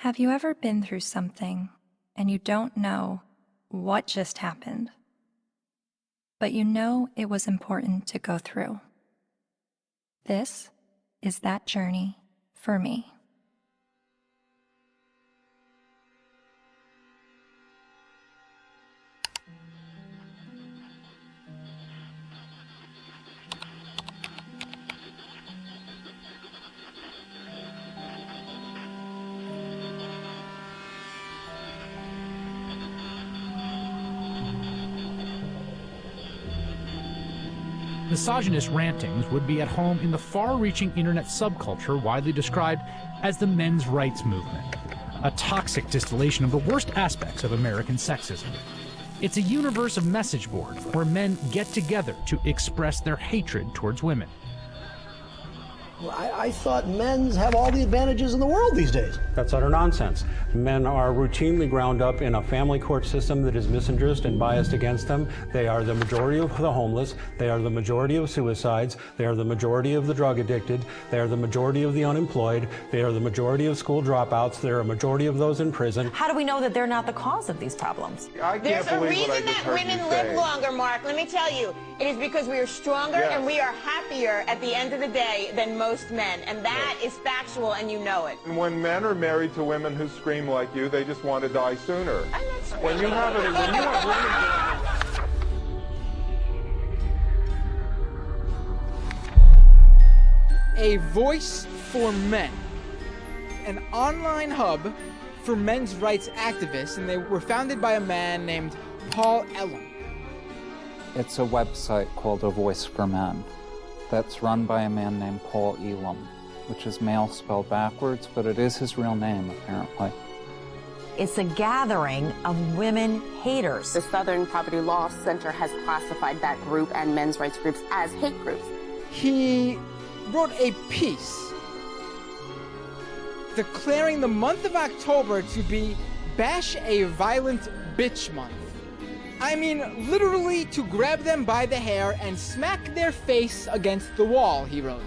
Have you ever been through something and you don't know what just happened, but you know it was important to go through? This is that journey for me. Misogynist rantings would be at home in the far-reaching internet subculture widely described as the men's rights movement, a toxic distillation of the worst aspects of American sexism. It's a universe of message boards where men get together to express their hatred towards women. Well, I thought men's have all the advantages in the world these days. That's utter nonsense. Men are routinely ground up in a family court system that is misandrist and biased against them. They are the majority of the homeless. They are the majority of suicides. They are the majority of the drug addicted. They are the majority of the unemployed. They are the majority of school dropouts. They are a majority of those in prison. How do we know that they're not the cause of these problems? There's a reason that women live longer, Mark. Let me tell you. It is because we are stronger and we are happier at the end of the day than most men. And that is factual, and you know it. And when men are married to women who scream like you, they just want to die sooner. I'm not screaming. When you have A Voice for Men, an online hub for men's rights activists, and they were founded by a man named Paul Elam. It's a website called A Voice for Men that's run by a man named Paul Elam, which is male spelled backwards, but it is his real name, apparently. It's a gathering of women haters. The Southern Poverty Law Center has classified that group and men's rights groups as hate groups. He wrote a piece declaring the month of October to be Bash a Violent Bitch Month. I mean, literally to grab them by the hair and smack their face against the wall, he wrote.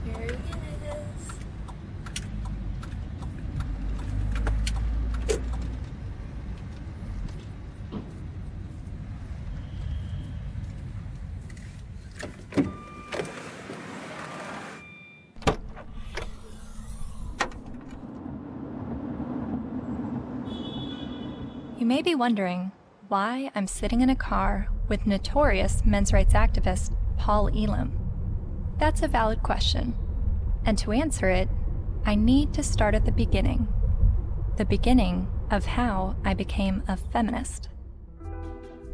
Here it is. You may be wondering why I'm sitting in a car with notorious men's rights activist Paul Elam. That's a valid question, and to answer it, I need to start at the beginning of how I became a feminist.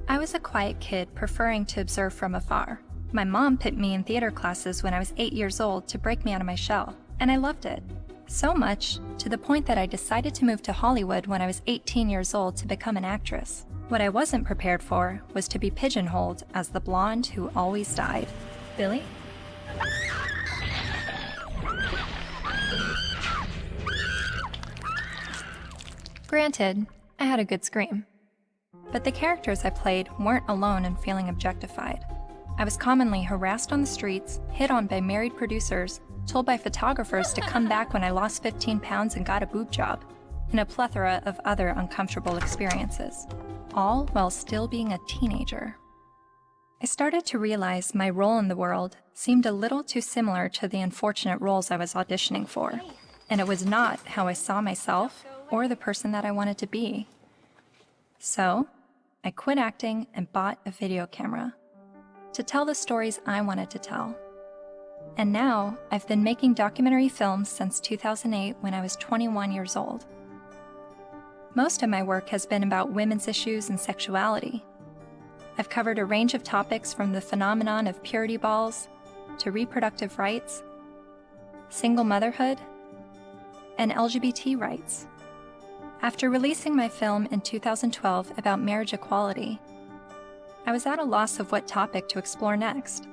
I was a quiet kid preferring to observe from afar. My mom put me in theater classes when I was 8 years old to break me out of my shell, and I loved it. So much, to the point that I decided to move to Hollywood when I was 18 years old to become an actress. What I wasn't prepared for was to be pigeonholed as the blonde who always died. Billy? Granted, I had a good scream. But the characters I played weren't alone in feeling objectified. I was commonly harassed on the streets, hit on by married producers, told by photographers to come back when I lost 15 pounds and got a boob job, and a plethora of other uncomfortable experiences, all while still being a teenager. I started to realize my role in the world seemed a little too similar to the unfortunate roles I was auditioning for, and it was not how I saw myself or the person that I wanted to be. So, I quit acting and bought a video camera to tell the stories I wanted to tell. And now, I've been making documentary films since 2008 when I was 21 years old. Most of my work has been about women's issues and sexuality. I've covered a range of topics from the phenomenon of purity balls to reproductive rights, single motherhood, and LGBT rights. After releasing my film in 2012 about marriage equality, I was at a loss of what topic to explore next.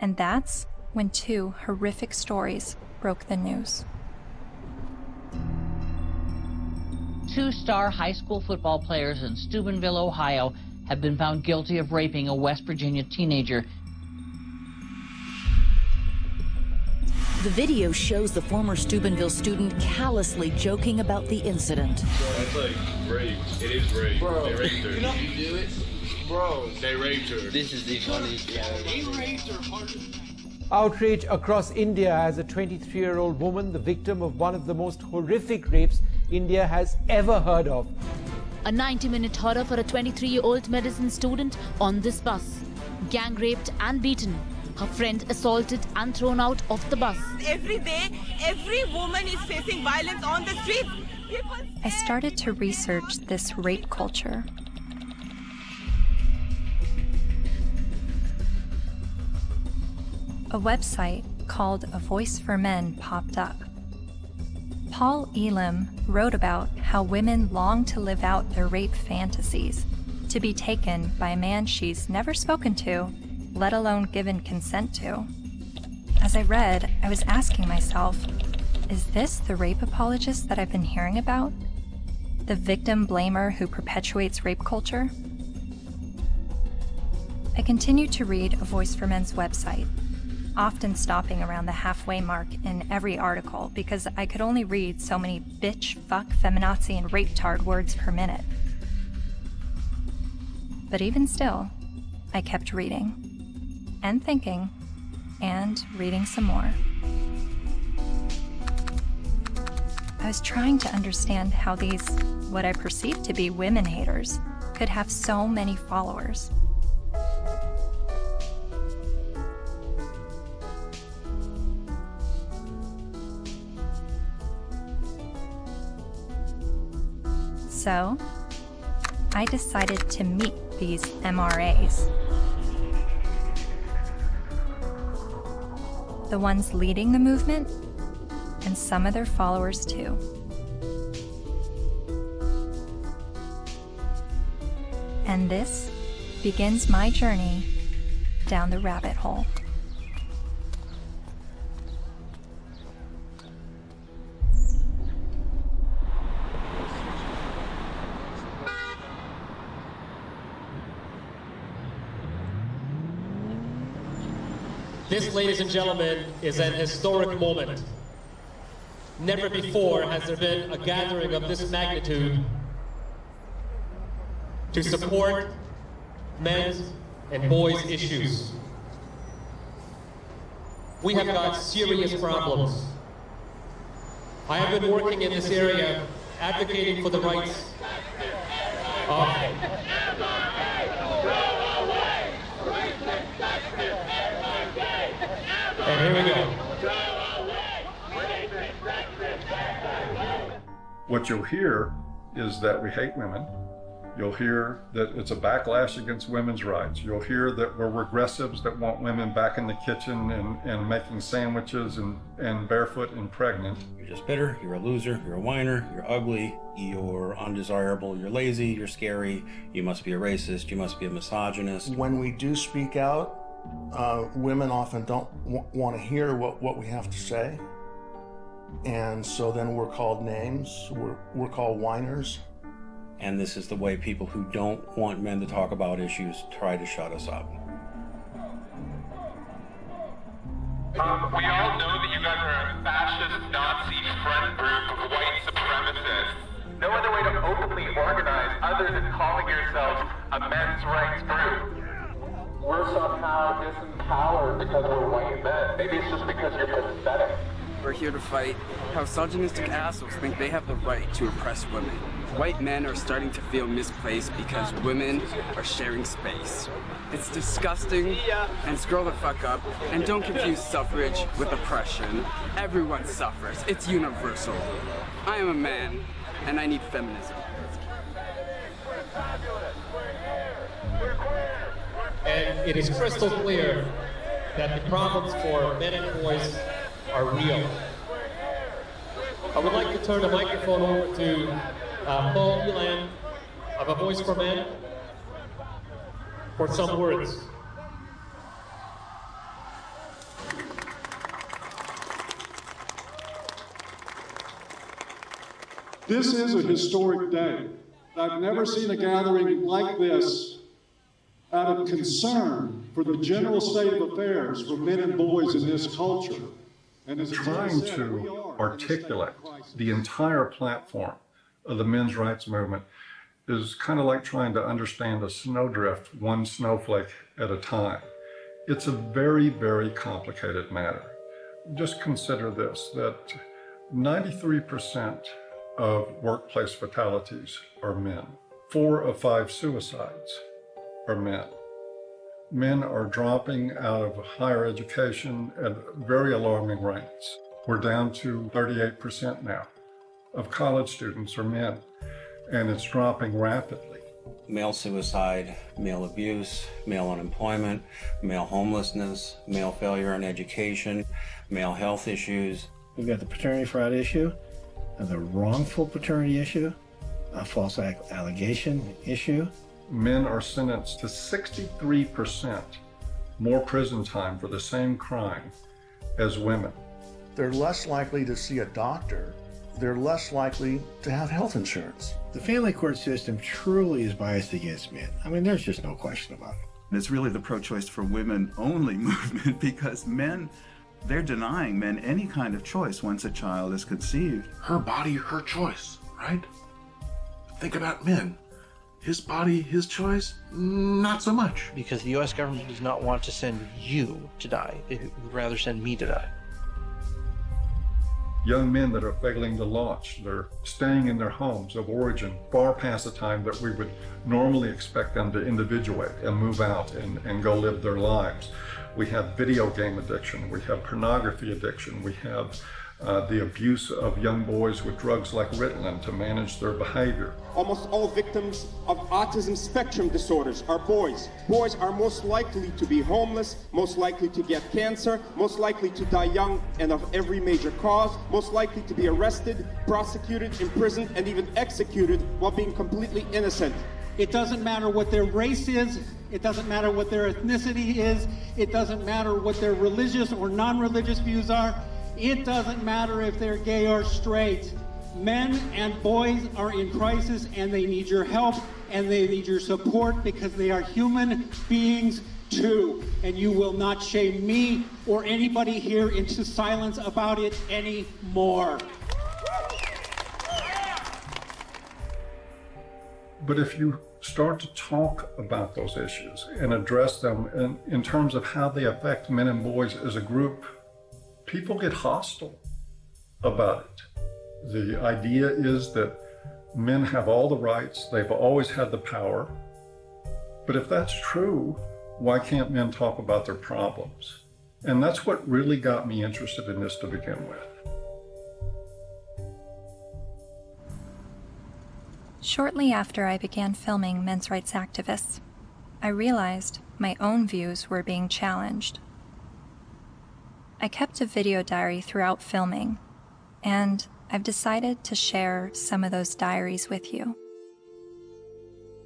And that's when two horrific stories broke the news. two star high school football players in Steubenville, Ohio, have been found guilty of raping a West Virginia teenager. The video shows the former Steubenville student callously joking about the incident. That's like rape. It is rape. Bro, they raped her. You know, Did you do it? Bro, they raped her. This is the funniest thing I've ever seen. Outrage across India as a 23-year-old woman, the victim of one of the most horrific rapes India has ever heard of. A 90-minute horror for a 23-year-old medicine student on this bus. Gang raped and beaten. Her friend assaulted and thrown out of the bus. Every day, every woman is facing violence on the street. I started to research this rape culture. A website called A Voice for Men popped up. Paul Elam wrote about how women long to live out their rape fantasies, to be taken by a man she's never spoken to, let alone given consent to. As I read, I was asking myself, is this the rape apologist that I've been hearing about? The victim blamer who perpetuates rape culture? I continued to read A Voice for Men's website, often stopping around the halfway mark in every article because I could only read so many bitch, fuck, feminazi, and rape-tard words per minute. But even still, I kept reading, and thinking, and reading some more. I was trying to understand how these, what I perceived to be women haters, could have so many followers. So, I decided to meet these MRAs. The ones leading the movement, and some of their followers too. And this begins my journey down the rabbit hole. This, ladies and gentlemen, is an historic moment. Never before has there been a gathering of this magnitude to support men's and boys' issues. We have got serious problems. I have been working in this area advocating for the rights of and here we go. What you'll hear is that we hate women. You'll hear that it's a backlash against women's rights. You'll hear that we're regressives that want women back in the kitchen and making sandwiches and barefoot and pregnant. You're just bitter, you're a loser, you're a whiner, you're ugly, you're undesirable, you're lazy, you're scary, you must be a racist, you must be a misogynist. When we do speak out, women often don't want to hear what we have to say. And so then we're called names, we're called whiners. And this is the way people who don't want men to talk about issues try to shut us up. We all know that you guys are a fascist, Nazi friend group of white supremacists. No other way to openly organize other than calling yourselves a men's rights group. We're somehow disempowered because we're white men. Maybe it's just because you're pathetic. We're here to fight how misogynistic assholes think they have the right to oppress women. White men are starting to feel misplaced because women are sharing space. It's disgusting, and scroll the fuck up, and don't confuse suffrage with oppression. Everyone suffers. It's universal. I am a man, and I need feminism. And it is crystal clear that the problems for men and boys are real. I would like to turn the microphone over to Paul Elam of A Voice for Men for some words. This is a historic day. I've never seen a gathering like this out of concern for the general state of affairs for men and boys in this culture. And as Trying to articulate the entire platform of the men's rights movement is kind of like trying to understand a snowdrift one snowflake at a time. It's a very, very complicated matter. Just consider this, that 93% of workplace fatalities are men. 4 of 5 suicides are men. Men are dropping out of higher education at very alarming rates. We're down to 38% now of college students are men, and it's dropping rapidly. Male suicide, male abuse, male unemployment, male homelessness, male failure in education, male health issues. We've got the paternity fraud issue, the wrongful paternity issue, a false allegation issue. Men are sentenced to 63% more prison time for the same crime as women. They're less likely to see a doctor. They're less likely to have health insurance. The family court system truly is biased against men. I mean, there's just no question about it. It's really the pro-choice for women only movement, because men, they're denying men any kind of choice once a child is conceived. Her body, her choice, right? Think about men. His body, his choice, not so much. Because the U.S. government does not want to send you to die. They would rather send me to die. Young men that are failing to launch, they're staying in their homes of origin far past the time that we would normally expect them to individuate and move out and go live their lives. We have video game addiction, we have pornography addiction, we have the abuse of young boys with drugs like Ritalin to manage their behavior. Almost all victims of autism spectrum disorders are boys. Boys are most likely to be homeless, most likely to get cancer, most likely to die young and of every major cause, most likely to be arrested, prosecuted, imprisoned, and even executed while being completely innocent. It doesn't matter what their race is, it doesn't matter what their ethnicity is, it doesn't matter what their religious or non-religious views are, it doesn't matter if they're gay or straight. Men and boys are in crisis, and they need your help and they need your support, because they are human beings too. And you will not shame me or anybody here into silence about it anymore. But if you start to talk about those issues and address them in terms of how they affect men and boys as a group, people get hostile about it. The idea is that men have all the rights, they've always had the power. But if that's true, why can't men talk about their problems? And that's what really got me interested in this to begin with. Shortly after I began filming men's rights activists, I realized my own views were being challenged. I kept a video diary throughout filming, and I've decided to share some of those diaries with you.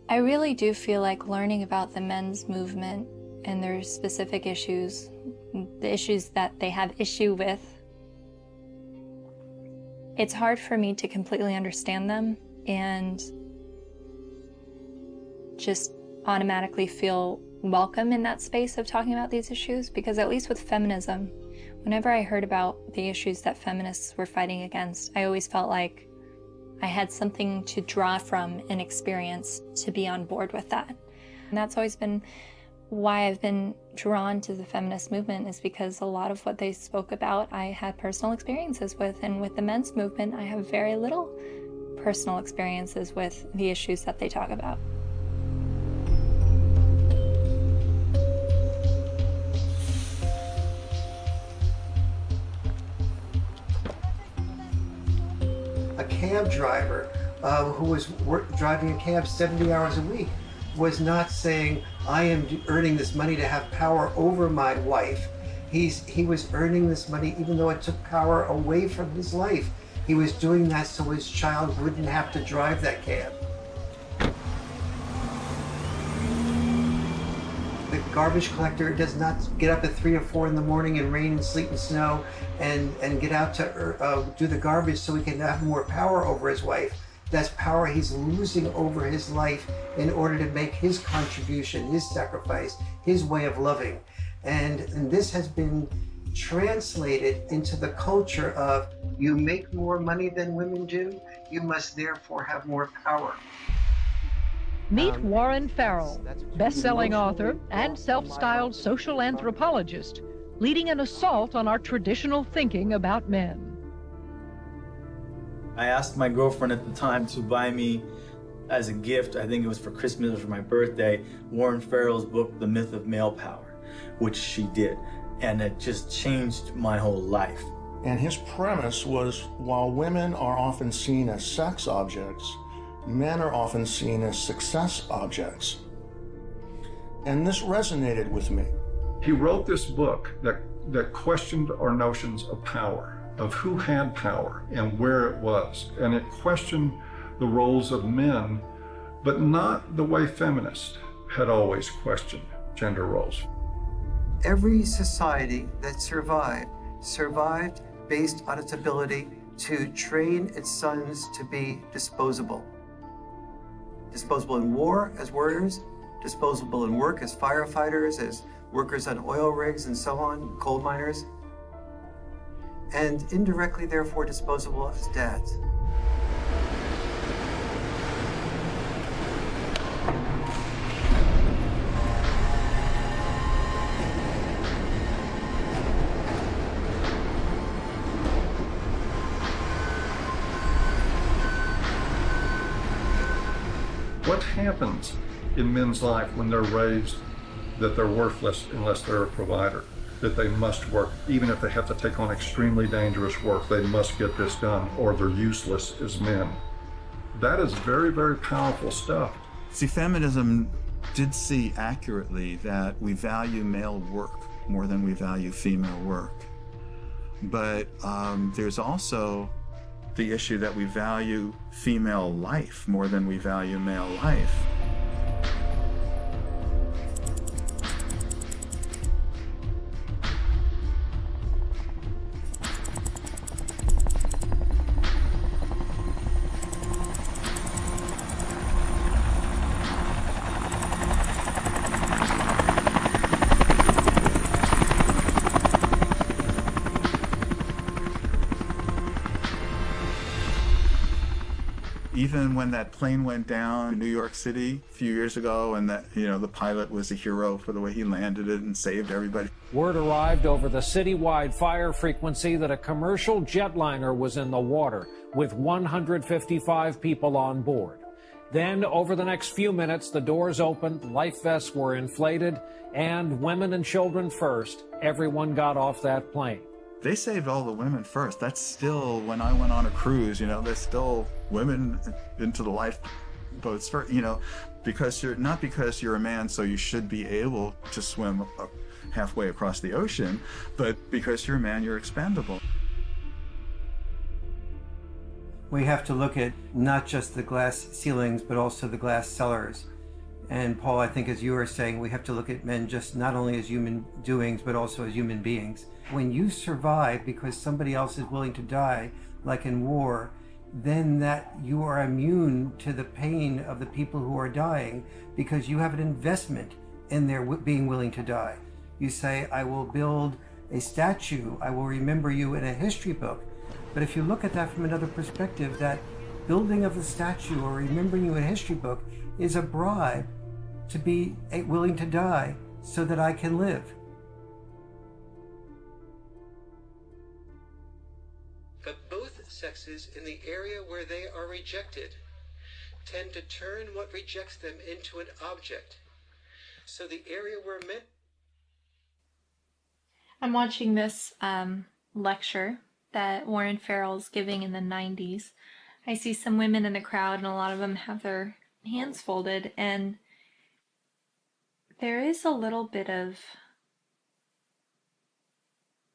I really do feel like learning about the men's movement and their specific issues, the issues that they have issue with, it's hard for me to completely understand them and just automatically feel welcome in that space of talking about these issues, because at least with feminism, whenever I heard about the issues that feminists were fighting against, I always felt like I had something to draw from and experience to be on board with that. And that's always been why I've been drawn to the feminist movement, is because a lot of what they spoke about I had personal experiences with, and with the men's movement I have very little personal experiences with the issues that they talk about. A cab driver who was driving a cab 70 hours a week was not saying, I am earning this money to have power over my wife. He was earning this money even though it took power away from his life. He was doing that so his child wouldn't have to drive that cab. The garbage collector does not get up at 3 or 4 in the morning in rain and sleet and snow and get out to do the garbage so he can have more power over his wife. That's power he's losing over his life in order to make his contribution, his sacrifice, his way of loving. And this has been translated into the culture of, you make more money than women do, you must therefore have more power. Meet Warren Farrell, best-selling author and self-styled social anthropologist, leading an assault on our traditional thinking about men. I asked my girlfriend at the time to buy me as a gift, I think it was for Christmas or for my birthday, Warren Farrell's book, The Myth of Male Power, which she did. And it just changed my whole life. And his premise was, while women are often seen as sex objects, men are often seen as success objects. And this resonated with me. He wrote this book that questioned our notions of power, of who had power and where it was. And it questioned the roles of men, but not the way feminists had always questioned gender roles. Every society that survived based on its ability to train its sons to be disposable. Disposable in war as warriors, disposable in work as firefighters, as workers on oil rigs and so on, coal miners, and indirectly, therefore, disposable as dads. What happens in men's life when they're raised that they're worthless unless they're a provider, that they must work, even if they have to take on extremely dangerous work, they must get this done or they're useless as men? That is very, very powerful stuff. See, feminism did see accurately that we value male work more than we value female work. But there's also the issue that we value female life more than we value male life. Even when that plane went down in New York City a few years ago, and that, the pilot was a hero for the way he landed it and saved everybody. Word arrived over the citywide fire frequency that a commercial jetliner was in the water with 155 people on board. Then, over the next few minutes, the doors opened, life vests were inflated, and women and children first, everyone got off that plane. They saved all the women first. That's still, when I went on a cruise, there's still women into the lifeboats first, because not because you're a man, so you should be able to swim halfway across the ocean, but because you're a man, you're expendable. We have to look at not just the glass ceilings, but also the glass cellars. And Paul, I think as you were saying, we have to look at men just not only as human doings, but also as human beings. When you survive because somebody else is willing to die, like in war, then that you are immune to the pain of the people who are dying because you have an investment in their being willing to die. You say, I will build a statue, I will remember you in a history book. But if you look at that from another perspective, that building of the statue or remembering you in a history book is a bribe to be willing to die so that I can live. But both sexes, in the area where they are rejected, tend to turn what rejects them into an object. So the area where men... I'm watching this lecture that Warren Farrell's giving in the 90s. I see some women in the crowd, and a lot of them have their hands folded, and there is a little bit of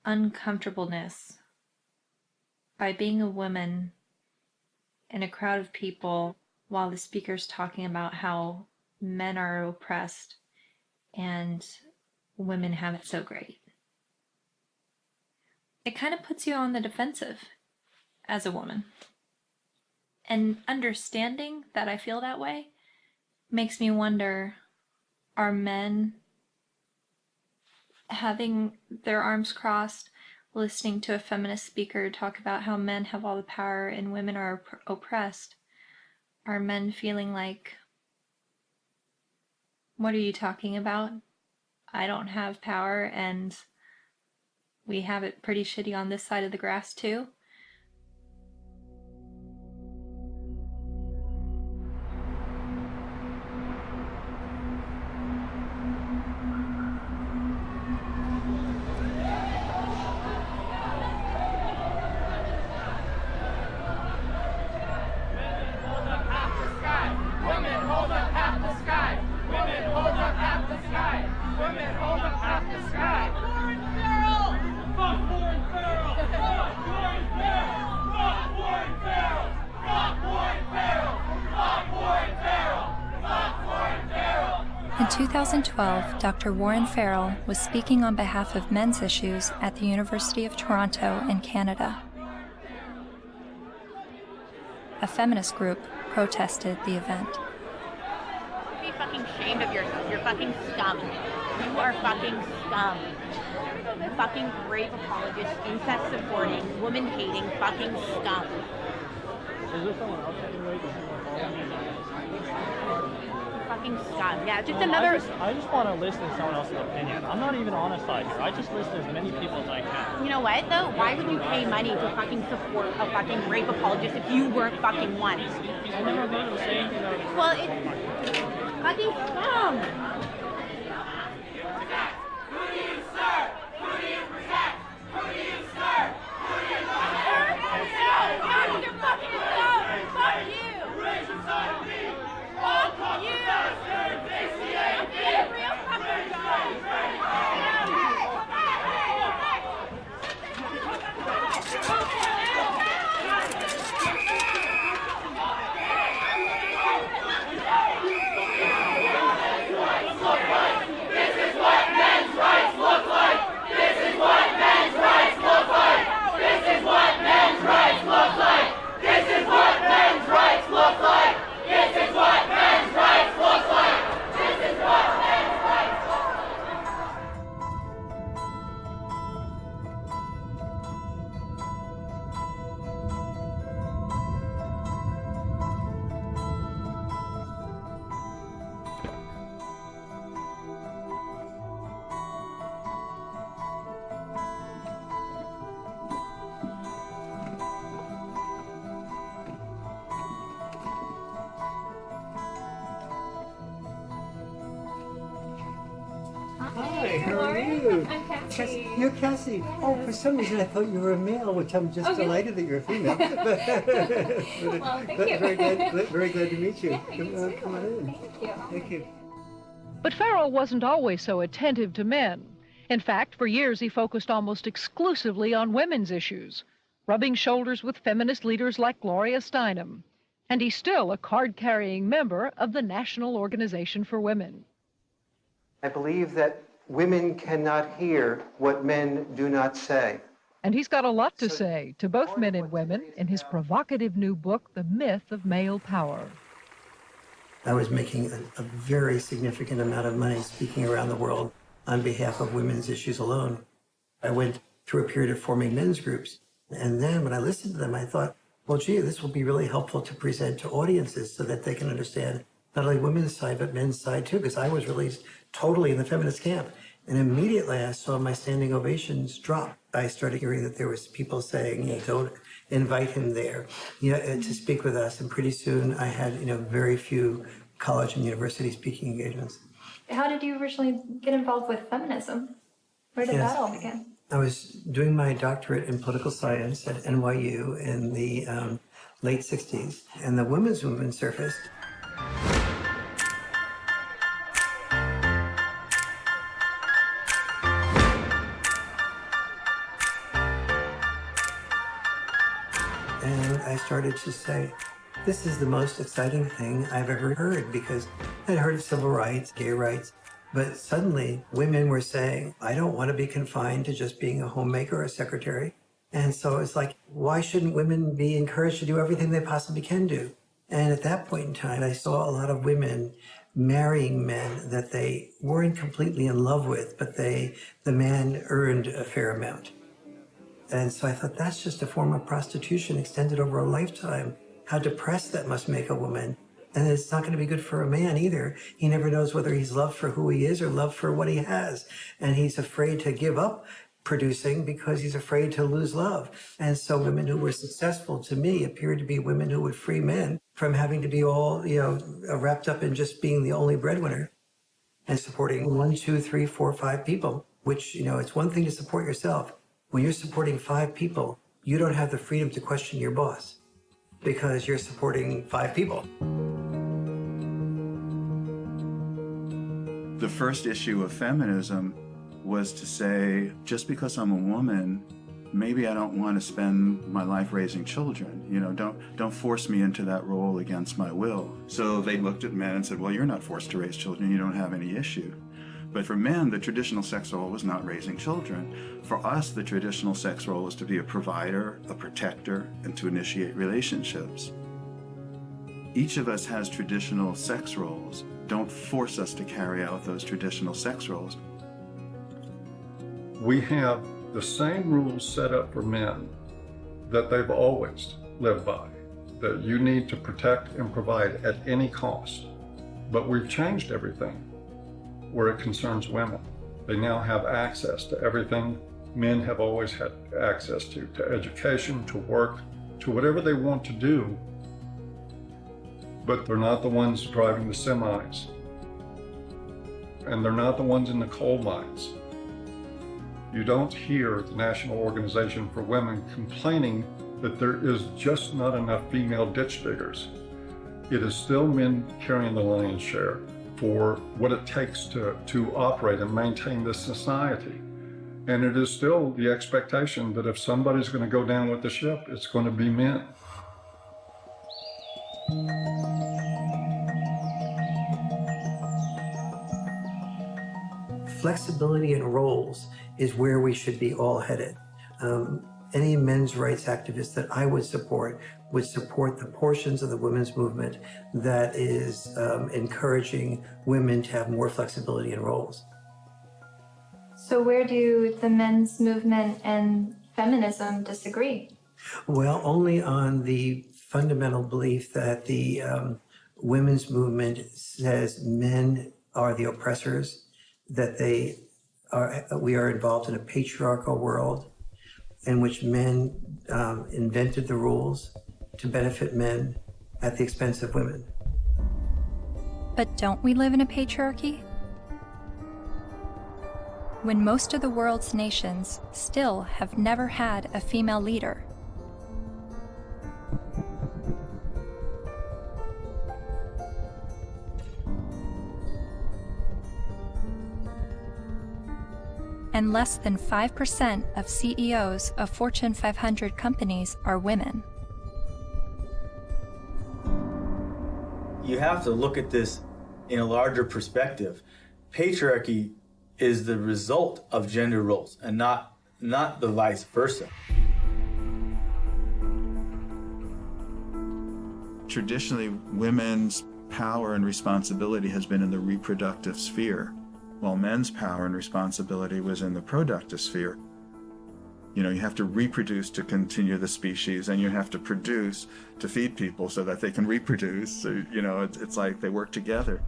uncomfortableness by being a woman in a crowd of people while the speaker's talking about how men are oppressed and women have it so great. It kind of puts you on the defensive as a woman. And understanding that I feel that way makes me wonder, are men having their arms crossed, listening to a feminist speaker talk about how men have all the power and women are oppressed? Are men feeling like, what are you talking about? I don't have power and we have it pretty shitty on this side of the grass too? In 2012, Dr. Warren Farrell was speaking on behalf of men's issues at the University of Toronto in Canada. A feminist group protested the event. Be fucking ashamed of yourself. You're fucking scum. You are fucking scum. Fucking rape apologist, incest supporting, woman hating, fucking scum. Is there someone else that can wait? Fucking scum. Yeah, just another. I just want to listen to someone else's opinion. I'm not even on a side here. I just listen to as many people as I can. You know what though? Why would you pay money to fucking support a fucking rape apologist if you weren't fucking one? I never heard him say anything about Well, it's fucking scum. Hi, how are you? I'm Cassie. You're Cassie. Oh, for some reason I thought you were a male, which I'm just delighted that you're a female. Well, thank you. Very glad to meet you. Yeah, you too. Come on in. Thank you. Thank you. But Farrell wasn't always so attentive to men. In fact, for years he focused almost exclusively on women's issues, rubbing shoulders with feminist leaders like Gloria Steinem. And he's still a card-carrying member of the National Organization for Women. I believe that women cannot hear what men do not say. And he's got a lot to say to both men and women in his provocative new book, The Myth of Male Power. I was making a very significant amount of money speaking around the world on behalf of women's issues alone. I went through a period of forming men's groups. And then when I listened to them, I thought, well, gee, this will be really helpful to present to audiences so that they can understand not only women's side, but men's side too, because I was really totally in the feminist camp. And immediately I saw my standing ovations drop. I started hearing that there was people saying, don't invite him there, to speak with us. And pretty soon I had, very few college and university speaking engagements. How did you originally get involved with feminism? Where did that all begin? I was doing my doctorate in political science at NYU in the late 60s, and the women's movement surfaced. And I started to say, this is the most exciting thing I've ever heard, because I'd heard of civil rights, gay rights, But suddenly, women were saying, I don't want to be confined to just being a homemaker or a secretary. And so it's like, why shouldn't women be encouraged to do everything they possibly can do? And at that point in time, I saw a lot of women marrying men that they weren't completely in love with, but the man earned a fair amount. And so I thought, that's just a form of prostitution extended over a lifetime. How depressed that must make a woman. And it's not going to be good for a man either. He never knows whether he's loved for who he is or loved for what he has. And he's afraid to give up producing because he's afraid to lose love. And so women who were successful to me appeared to be women who would free men from having to be all, wrapped up in just being the only breadwinner and supporting 1, 2, 3, 4, 5 people, which, it's one thing to support yourself. When you're supporting 5 people, you don't have the freedom to question your boss because you're supporting 5 people. The first issue of feminism was to say, just because I'm a woman, maybe I don't want to spend my life raising children. Don't force me into that role against my will. So they looked at men and said, well, you're not forced to raise children. You don't have any issue. But for men, the traditional sex role was not raising children. For us, the traditional sex role was to be a provider, a protector, and to initiate relationships. Each of us has traditional sex roles. Don't force us to carry out those traditional sex roles. We have the same rules set up for men that they've always lived by, that you need to protect and provide at any cost. But we've changed everything where it concerns women. They now have access to everything men have always had access to education, to work, to whatever they want to do. But they're not the ones driving the semis. And they're not the ones in the coal mines. You don't hear the National Organization for Women complaining that there is just not enough female ditch diggers. It is still men carrying the lion's share for what it takes to operate and maintain this society. And it is still the expectation that if somebody's going to go down with the ship, it's going to be men. Flexibility in roles is where we should be all headed. Any men's rights activist that I would support the portions of the women's movement that is encouraging women to have more flexibility in roles. So where do the men's movement and feminism disagree? Well, only on the fundamental belief that the women's movement says men are the oppressors, that we are involved in a patriarchal world in which men invented the rules to benefit men at the expense of women. But don't we live in a patriarchy? When most of the world's nations still have never had a female leader. And less than 5% of CEOs of Fortune 500 companies are women. You have to look at this in a larger perspective. Patriarchy is the result of gender roles and not the vice versa. Traditionally, women's power and responsibility has been in the reproductive sphere, while men's power and responsibility was in the productive sphere. You have to reproduce to continue the species, and you have to produce to feed people so that they can reproduce. So, it's like they work together.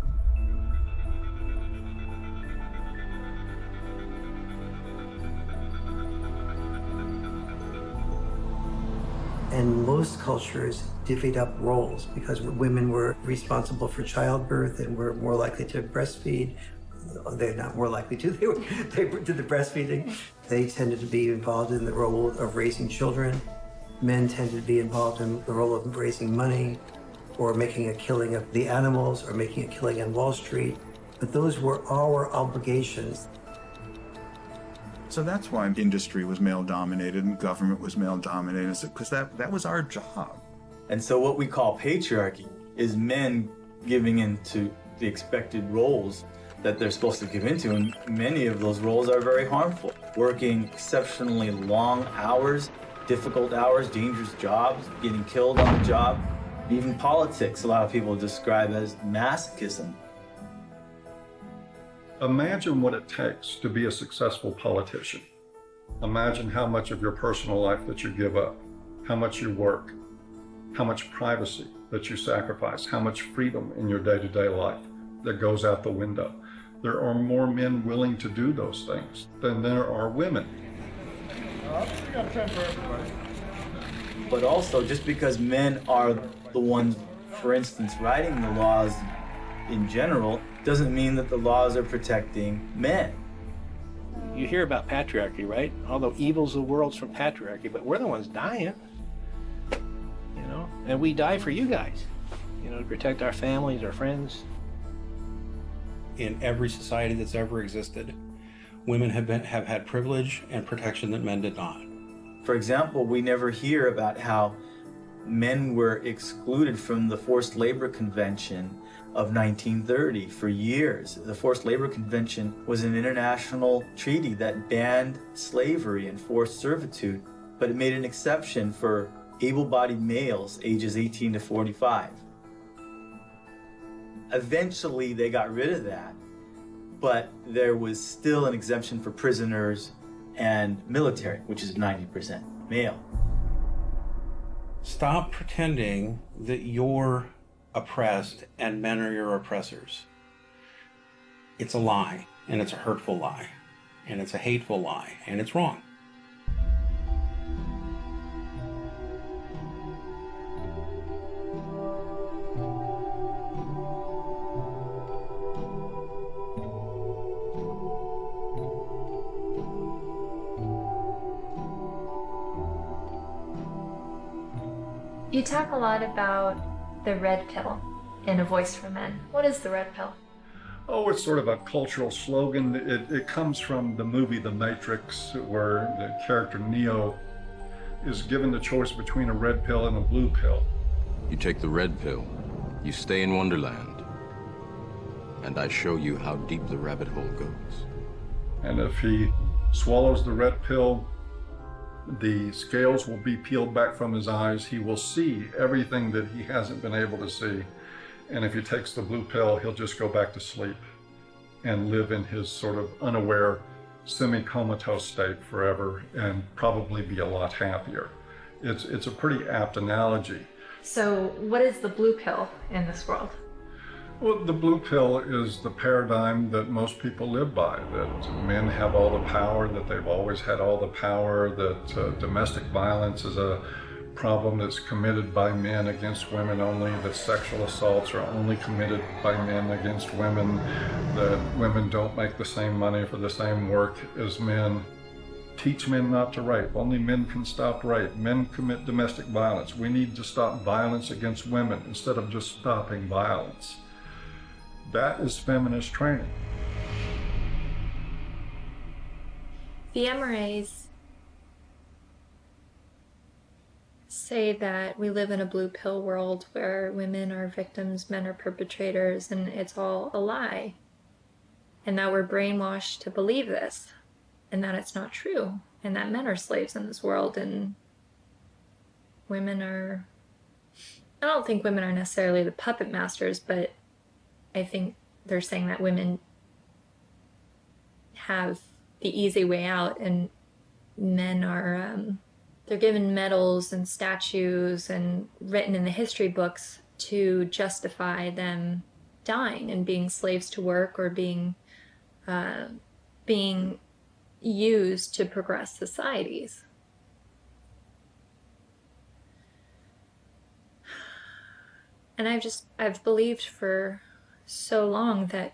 And most cultures divvied up roles because women were responsible for childbirth and were more likely to breastfeed. They're not more likely to, they did the breastfeeding. They tended to be involved in the role of raising children. Men tended to be involved in the role of raising money or making a killing of the animals or making a killing on Wall Street. But those were our obligations. So that's why industry was male-dominated and government was male-dominated, because that was our job. And so what we call patriarchy is men giving into the expected roles that they're supposed to give into, and many of those roles are very harmful. Working exceptionally long hours, difficult hours, dangerous jobs, getting killed on the job. Even politics, a lot of people describe as masochism. Imagine what it takes to be a successful politician. Imagine how much of your personal life that you give up, how much you work, how much privacy that you sacrifice, how much freedom in your day-to-day life that goes out the window. There are more men willing to do those things than there are women. We got time for everybody. But also, just because men are the ones, for instance, writing the laws in general, doesn't mean that the laws are protecting men. You hear about patriarchy, right? All the evils of the world's from patriarchy, but we're the ones dying. You know, and we die for you guys, you know, to protect our families, our friends. In every society that's ever existed, women have had privilege and protection that men did not. For example, we never hear about how men were excluded from the Forced Labor Convention of 1930 for years. The Forced Labor Convention was an international treaty that banned slavery and forced servitude, but it made an exception for able-bodied males ages 18 to 45. Eventually, they got rid of that, but there was still an exemption for prisoners and military, which is 90% male. Stop pretending that you're oppressed and men are your oppressors. It's a lie, and it's a hurtful lie, and it's a hateful lie, and it's wrong. You talk a lot about the red pill in A Voice for Men. What is the red pill? Oh, it's sort of a cultural slogan. It comes from the movie The Matrix, where the character Neo is given the choice between a red pill and a blue pill. You take the red pill, you stay in Wonderland, and I show you how deep the rabbit hole goes. And if he swallows the red pill, the scales will be peeled back from his eyes. He will see everything that he hasn't been able to see. And if he takes the blue pill, he'll just go back to sleep and live in his sort of unaware, semi-comatose state forever and probably be a lot happier. It's a pretty apt analogy. So what is the blue pill in this world? Well, the blue pill is the paradigm that most people live by, that men have all the power, that they've always had all the power, that domestic violence is a problem that's committed by men against women only, that sexual assaults are only committed by men against women, that women don't make the same money for the same work as men. Teach men not to rape. Only men can stop rape. Men commit domestic violence. We need to stop violence against women instead of just stopping violence. That is feminist training. The MRAs say that we live in a blue pill world where women are victims, men are perpetrators, and it's all a lie. And that we're brainwashed to believe this, and that it's not true, and that men are slaves in this world, and women are... I don't think women are necessarily the puppet masters, but I think they're saying that women have the easy way out, and men are, they're given medals and statues and written in the history books to justify them dying and being slaves to work or being used to progress societies. And I've believed for so long that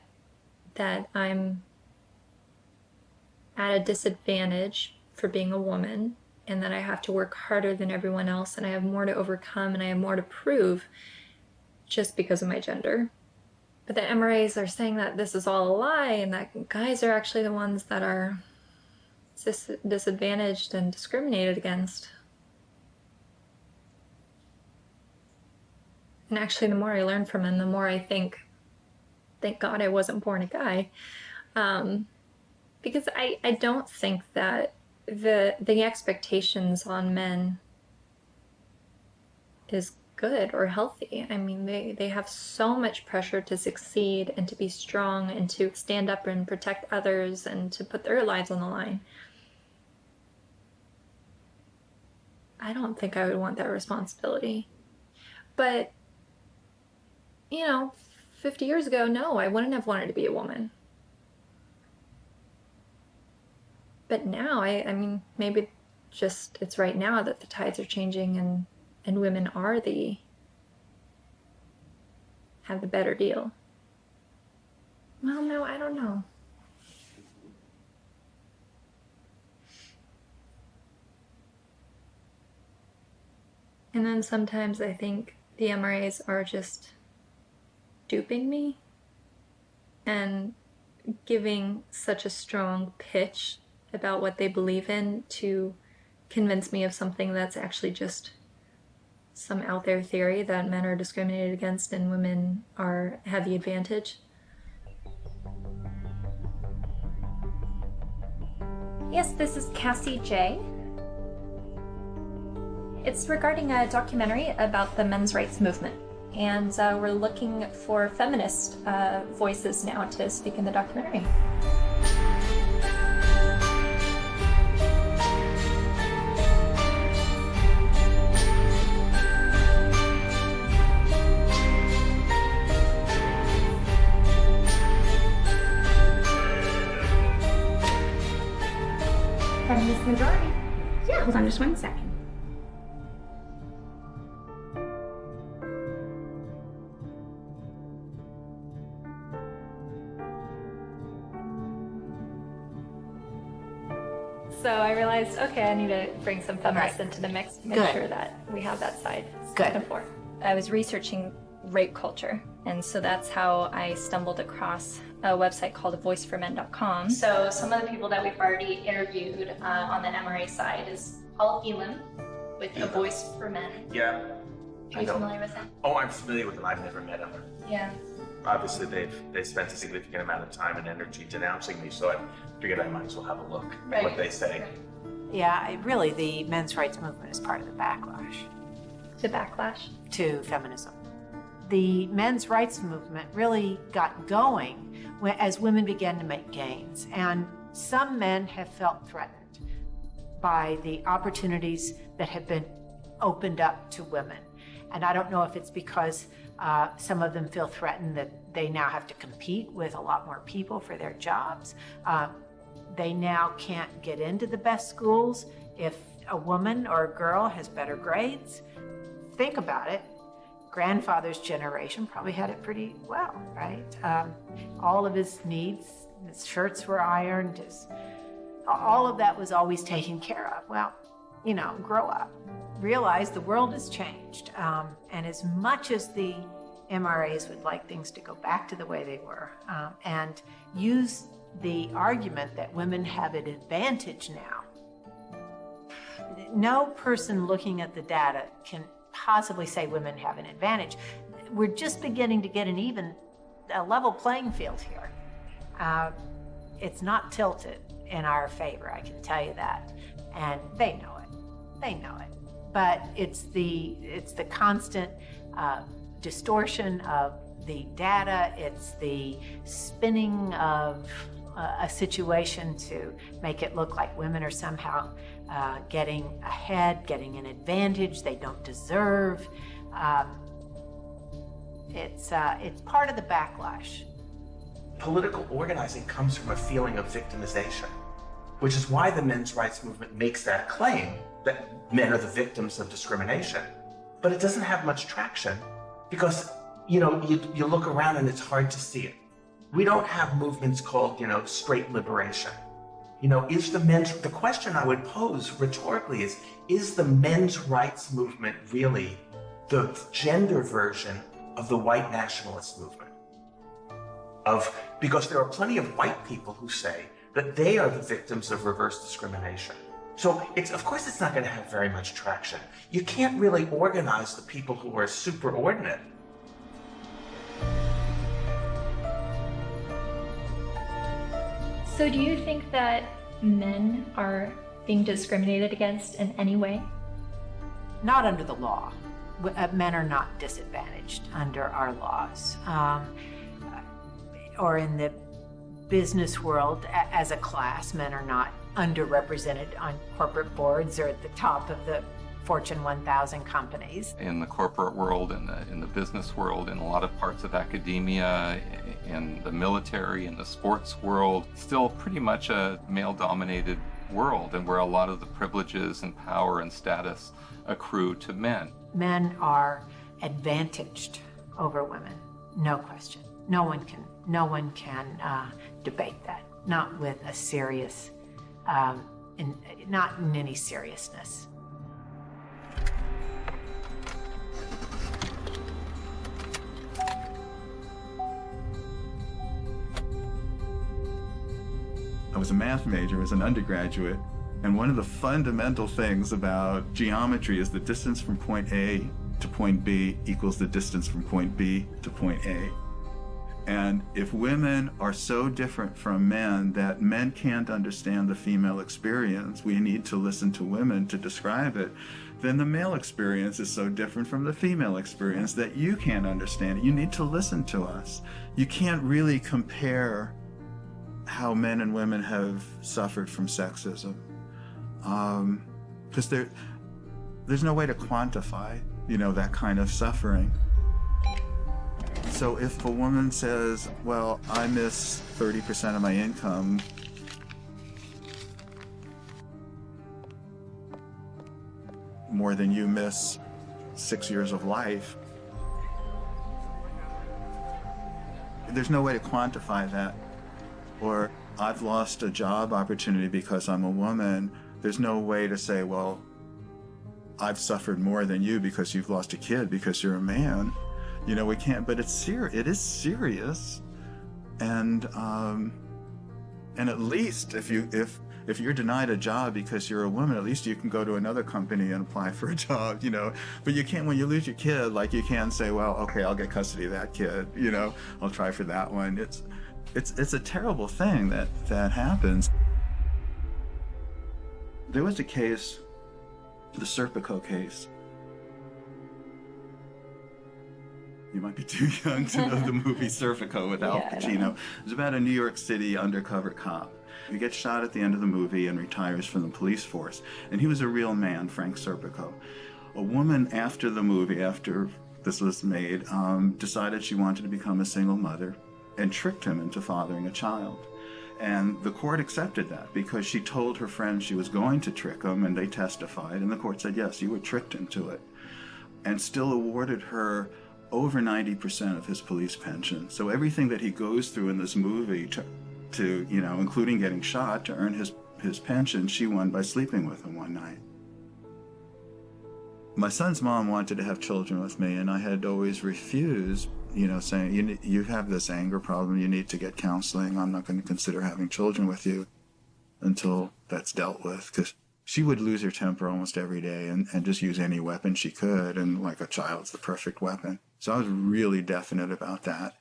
I'm at a disadvantage for being a woman, and that I have to work harder than everyone else, and I have more to overcome, and I have more to prove just because of my gender. But the MRAs are saying that this is all a lie, and that guys are actually the ones that are disadvantaged and discriminated against. And actually, the more I learn from them, the more I think thank God I wasn't born a guy. Because I don't think that the expectations on men is good or healthy. I mean, they have so much pressure to succeed and to be strong and to stand up and protect others and to put their lives on the line. I don't think I would want that responsibility. But, 50 years ago, no, I wouldn't have wanted to be a woman. But now, I mean, maybe just it's right now that the tides are changing and women are have the better deal. Well, no, I don't know. And then sometimes I think the MRAs are just duping me and giving such a strong pitch about what they believe in to convince me of something that's actually just some out there theory that men are discriminated against and women have the advantage. Yes, this is Cassie J. It's regarding a documentary about the men's rights movement, and we're looking for feminist voices now to speak in the documentary. Feminist majority. Yeah, hold on just 1 second. So I realized, okay, I need to bring some feminists into the mix to make Good. sure that we have that side Good. spoken for. I was researching rape culture, and so that's how I stumbled across a website called voiceformen.com. So some of the people that we've already interviewed on the MRA side is Paul Elam with A Voice for Men. Yeah. Are you familiar with him? Oh, I'm familiar with them. I've never met them. Yeah. Obviously, they've spent a significant amount of time and energy denouncing me, so I figured I might as well have a look at what they say. Yeah, really, the men's rights movement is part of the backlash. The backlash? To feminism. The men's rights movement really got going as women began to make gains, and some men have felt threatened by the opportunities that have been opened up to women. And I don't know if it's because some of them feel threatened that they now have to compete with a lot more people for their jobs. They now can't get into the best schools if a woman or a girl has better grades. Think about it. Grandfather's generation probably had it pretty well, right? All of his needs, his shirts were ironed, all of that was always taken care of. Well, grow up. Realize the world has changed. And as much as the MRAs would like things to go back to the way they were, and use the argument that women have an advantage now, no person looking at the data can possibly say women have an advantage. We're just beginning to get a level playing field here. It's not tilted in our favor, I can tell you that. And they know it. They know it. But it's the constant distortion of the data. It's the spinning of a situation to make it look like women are somehow getting ahead, getting an advantage they don't deserve. It's part of the backlash. Political organizing comes from a feeling of victimization, which is why the men's rights movement makes that claim that men are the victims of discrimination. But it doesn't have much traction because, you look around and it's hard to see it. We don't have movements called, straight liberation. The question I would pose rhetorically is the men's rights movement really the gender version of the white nationalist movement? Because there are plenty of white people who say that they are the victims of reverse discrimination. So of course it's not going to have very much traction. You can't really organize the people who are superordinate. So do you think that men are being discriminated against in any way? Not under the law. Men are not disadvantaged under our laws. Or in the business world, as a class, men are not underrepresented on corporate boards or at the top of the Fortune 1000 companies. In the corporate world, in the business world, in a lot of parts of academia, in the military, in the sports world, still pretty much a male-dominated world, and where a lot of the privileges and power and status accrue to men. Men are advantaged over women, no question. No one can debate that, not with a serious, not in any seriousness. I was a math major as an undergraduate, and one of the fundamental things about geometry is the distance from point A to point B equals the distance from point B to point A. And if women are so different from men that men can't understand the female experience, we need to listen to women to describe it, then the male experience is so different from the female experience that you can't understand it. You need to listen to us. You can't really compare how men and women have suffered from sexism, because there's no way to quantify, that kind of suffering. So if a woman says, well, I miss 30% of my income, more than you miss 6 years of life, there's no way to quantify that. Or I've lost a job opportunity because I'm a woman. There's no way to say, well, I've suffered more than you because you've lost a kid because you're a man. We can't, but it is serious. And at least if you're denied a job because you're a woman, at least you can go to another company and apply for a job, But you can't, when you lose your kid, like you can't say, well, okay, I'll get custody of that kid, I'll try for that one. It's a terrible thing that happens. There was a case, the Serpico case. You might be too young to know the movie Serpico with Al Pacino. It was about a New York City undercover cop. He gets shot at the end of the movie and retires from the police force. And he was a real man, Frank Serpico. A woman after the movie, after this was made, decided she wanted to become a single mother and tricked him into fathering a child. And the court accepted that because she told her friends she was going to trick him, and they testified, and the court said, yes, you were tricked into it, and still awarded her over 90% of his police pension. So everything that he goes through in this movie to including getting shot to earn his pension, she won by sleeping with him one night. My son's mom wanted to have children with me, and I had always refused, saying, you have this anger problem, you need to get counseling. I'm not going to consider having children with you until that's dealt with, because she would lose her temper almost every day and just use any weapon she could, and like a child's the perfect weapon. So I was really definite about that.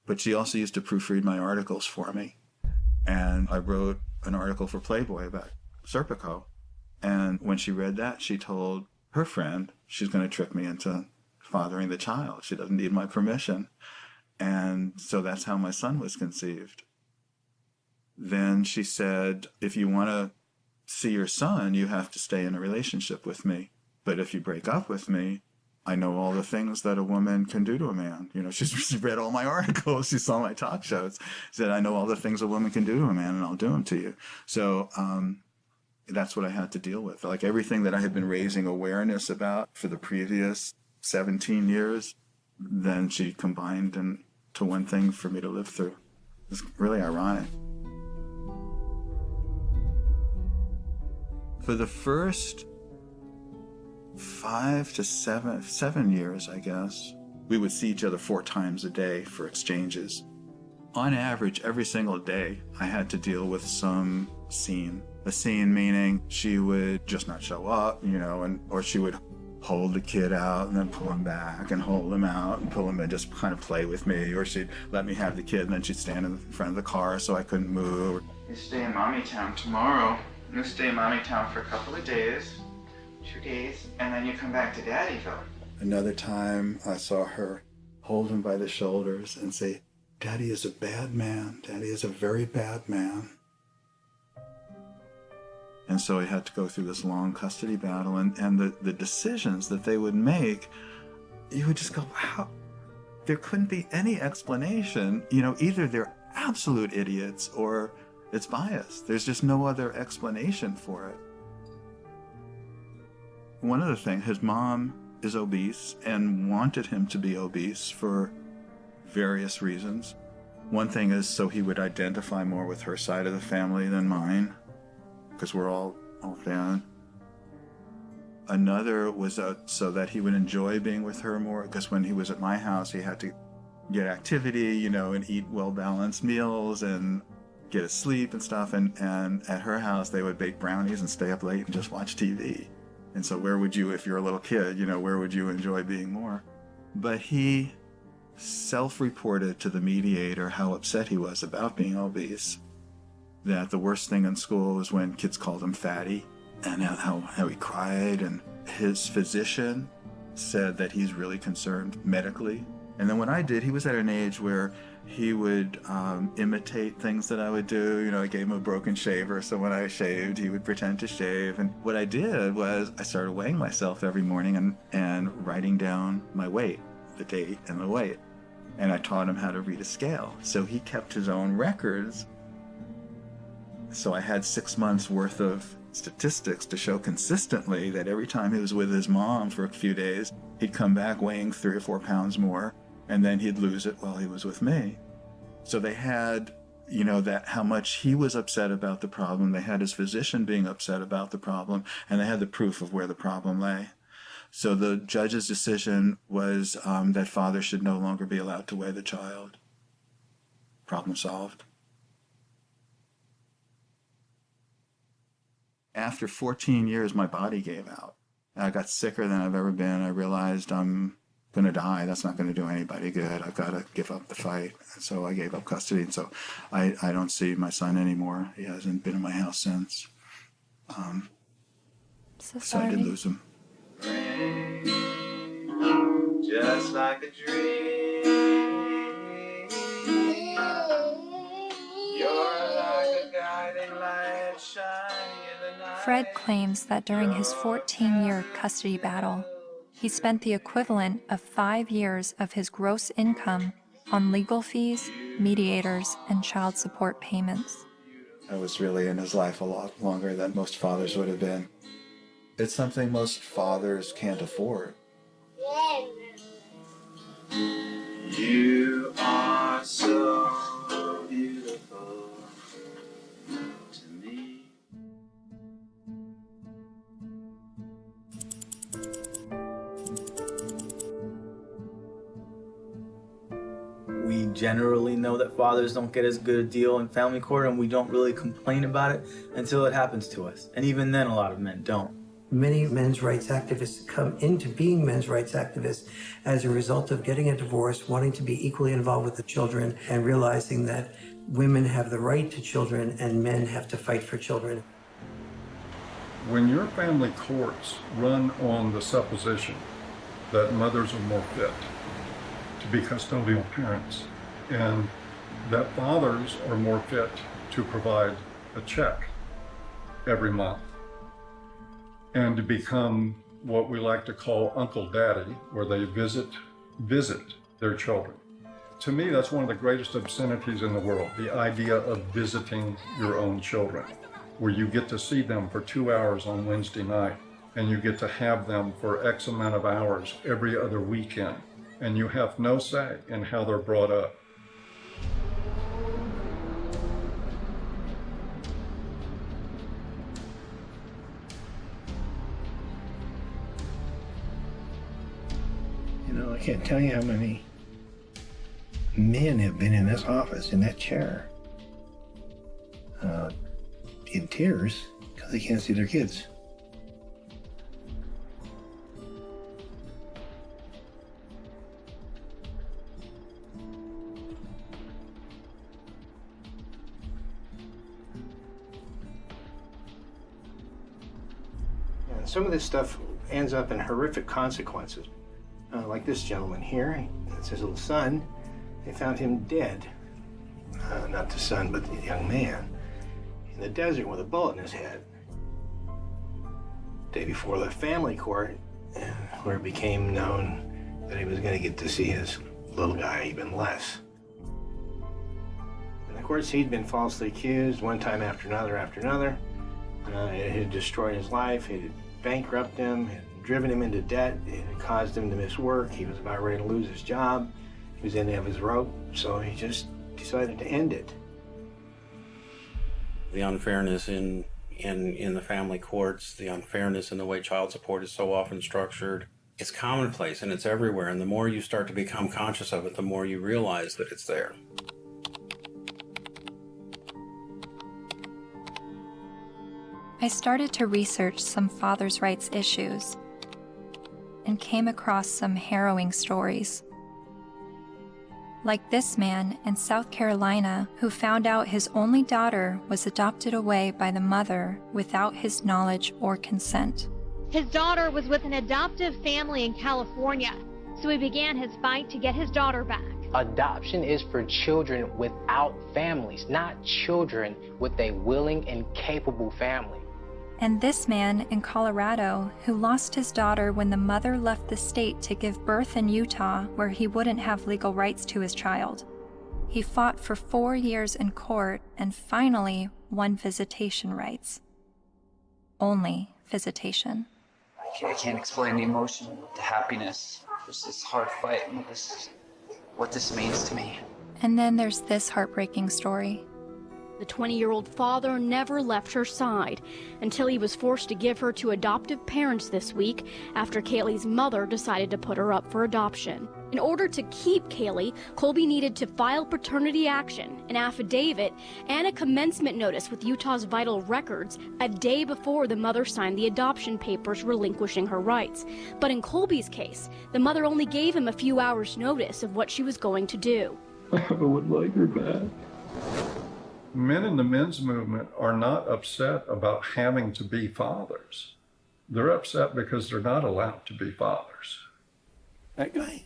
But she also used to proofread my articles for me. And I wrote an article for Playboy about Serpico. And when she read that, she told her friend she's going to trick me into fathering the child. She doesn't need my permission. And so that's how my son was conceived. Then she said, if you want to see your son, you have to stay in a relationship with me. But if you break up with me, I know all the things that a woman can do to a man. She's read all my articles. She saw my talk shows. She said, I know all the things a woman can do to a man, and I'll do them to you. So that's what I had to deal with. Like everything that I had been raising awareness about for the previous 17 years, then she combined into one thing for me to live through. It's really ironic. For the first 5 to 7 years, I guess, we would see each other 4 times a day for exchanges. On average, every single day, I had to deal with some scene. A scene meaning she would just not show up, or she would hold the kid out and then pull him back and hold him out and pull him and just kind of play with me, or she'd let me have the kid and then she'd stand in front of the car so I couldn't move. You stay in Mommy Town tomorrow. You stay in Mommy Town for a couple of days, 2 days, and then you come back to Daddyville. Another time I saw her hold him by the shoulders and say, Daddy is a bad man. Daddy is a very bad man. And so he had to go through this long custody battle, and the decisions that they would make, you would just go, how? There couldn't be any explanation. You know, either they're absolute idiots or it's biased. There's just no other explanation for it. One other thing, his mom is obese and wanted him to be obese for various reasons. One thing is so he would identify more with her side of the family than mine, because we're all thin. Another was so that he would enjoy being with her more, because when he was at my house, he had to get activity, you know, and eat well-balanced meals and get his sleep and stuff. And at her house, they would bake brownies and stay up late and just watch TV. And so where would you, if you're a little kid, you know, where would you enjoy being more? But he self-reported to the mediator how upset he was about being obese, that the worst thing in school was when kids called him fatty, and how he cried. And his physician said that he's really concerned medically. And then what I did, he was at an age where he would imitate things that I would do. You know, I gave him a broken shaver, so when I shaved, he would pretend to shave. And what I did was I started weighing myself every morning and writing down my weight, the date and the weight. And I taught him how to read a scale. So he kept his own records. So I had 6 months worth of statistics to show consistently that every time he was with his mom for a few days, he'd come back weighing 3 or 4 pounds more, and then he'd lose it while he was with me. So they had, you know, that how much he was upset about the problem. They had his physician being upset about the problem, and they had the proof of where the problem lay. So the judge's decision was that father should no longer be allowed to weigh the child. Problem solved. After 14 years, my body gave out. I got sicker than I've ever been. I realized I'm going to die. That's not going to do anybody good. I've got to give up the fight. And so I gave up custody. And so I don't see my son anymore. He hasn't been in my house since. So I did lose him. Just like a dream. You're like a guiding light shining in the night. Fred claims that during his 14-year custody battle, he spent the equivalent of 5 years of his gross income on legal fees, mediators, and child support payments. I was really in his life a lot longer than most fathers would have been. It's something most fathers can't afford. You are so beautiful to me. We generally know that fathers don't get as good a deal in family court, and we don't really complain about it until it happens to us. And even then, a lot of men don't. Many men's rights activists come into being men's rights activists as a result of getting a divorce, wanting to be equally involved with the children, and realizing that women have the right to children and men have to fight for children. When your family courts run on the supposition that mothers are more fit to be custodial parents and that fathers are more fit to provide a check every month and to become what we like to call Uncle Daddy, where they visit their children. To me, that's one of the greatest obscenities in the world, the idea of visiting your own children, where you get to see them for 2 hours on Wednesday night, and you get to have them for X amount of hours every other weekend, and you have no say in how they're brought up. You know, I can't tell you how many men have been in this office, in that chair, in tears because they can't see their kids. some of this stuff ends up in horrific consequences. Like this gentleman here, it's his little son. They found him dead. Not the son, but the young man. In the desert with a bullet in his head. Day before the family court, where it became known that he was going to get to see his little guy even less. And of course, he'd been falsely accused one time after another. It had destroyed his life. It had bankrupted him, had driven him into debt. It had caused him to miss work. He was about ready to lose his job. He was in the end of his rope, so he just decided to end it. The unfairness in the family courts, the unfairness in the way child support is so often structured, it's commonplace and it's everywhere. And the more you start to become conscious of it, the more you realize that it's there. I started to research some fathers' rights issues and came across some harrowing stories. Like this man in South Carolina who found out his only daughter was adopted away by the mother without his knowledge or consent. His daughter was with an adoptive family in California, so he began his fight to get his daughter back. Adoption is for children without families, not children with a willing and capable family. And this man in Colorado who lost his daughter when the mother left the state to give birth in Utah where he wouldn't have legal rights to his child. He fought for 4 years in court and finally won visitation rights. Only visitation. I can't explain the emotion, the happiness. There's this hard fight, what this means to me. And then there's this heartbreaking story. The 20-year-old father never left her side until he was forced to give her to adoptive parents this week after Kaylee's mother decided to put her up for adoption. In order to keep Kaylee, Colby needed to file paternity action, an affidavit, and a commencement notice with Utah's Vital Records a day before the mother signed the adoption papers relinquishing her rights. But in Colby's case, the mother only gave him a few hours' notice of what she was going to do. I would like her back. Men in the men's movement are not upset about having to be fathers. They're upset because they're not allowed to be fathers. That guy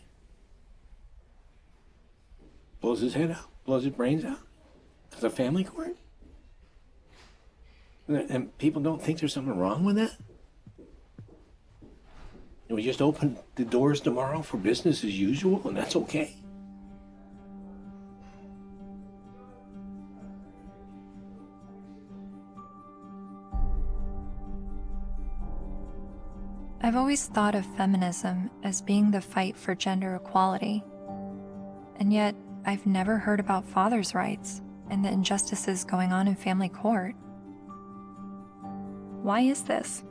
blows his head out, blows his brains out. It's a family court? And people don't think there's something wrong with that? And we just open the doors tomorrow for business as usual, and that's okay? I've always thought of feminism as being the fight for gender equality. And yet, I've never heard about fathers' rights and the injustices going on in family court. Why is this?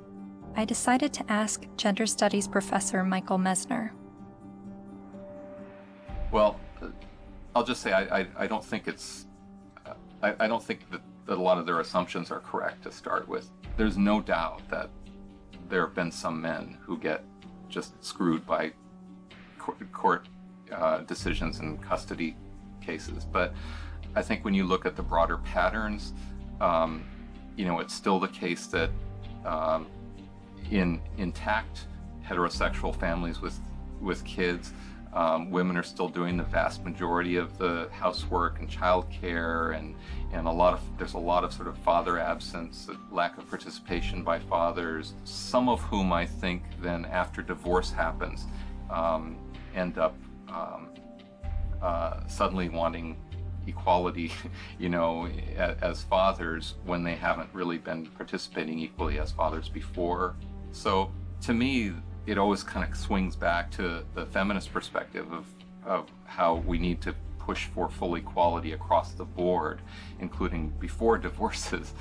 I decided to ask gender studies professor Michael Mesner. Well, I'll just say I don't think it's. I don't think that a lot of their assumptions are correct to start with. There's no doubt that there have been some men who get just screwed by court decisions and custody cases. But I think when you look at the broader patterns, it's still the case that in intact heterosexual families with kids, women are still doing the vast majority of the housework and childcare, and there's a lot of sort of father absence, lack of participation by fathers, some of whom I think then after divorce happens end up suddenly wanting equality, as fathers when they haven't really been participating equally as fathers before. So to me, it always kind of swings back to the feminist perspective of how we need to push for full equality across the board, including before divorces.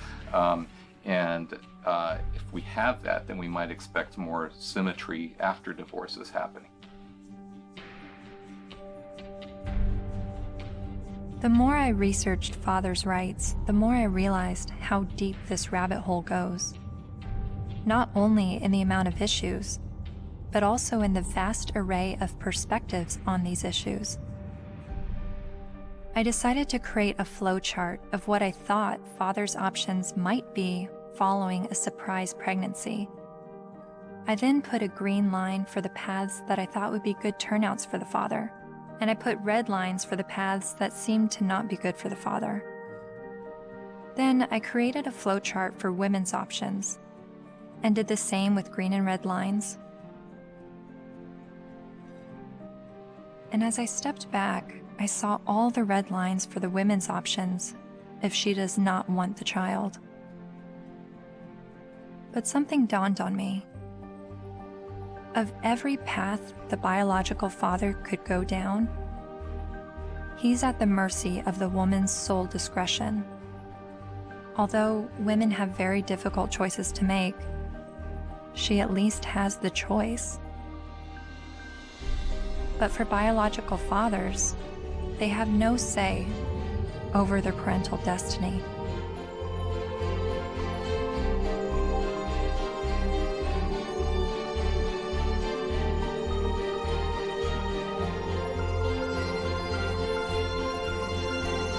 If we have that, then we might expect more symmetry after divorces happening. The more I researched fathers' rights, the more I realized how deep this rabbit hole goes. Not only in the amount of issues, but also in the vast array of perspectives on these issues. I decided to create a flowchart of what I thought fathers' options might be following a surprise pregnancy. I then put a green line for the paths that I thought would be good turnouts for the father, and I put red lines for the paths that seemed to not be good for the father. Then I created a flowchart for women's options, and did the same with green and red lines. And as I stepped back, I saw all the red lines for the women's options if she does not want the child. But something dawned on me. Of every path the biological father could go down, he's at the mercy of the woman's sole discretion. Although women have very difficult choices to make, she at least has the choice. But for biological fathers, they have no say over their parental destiny.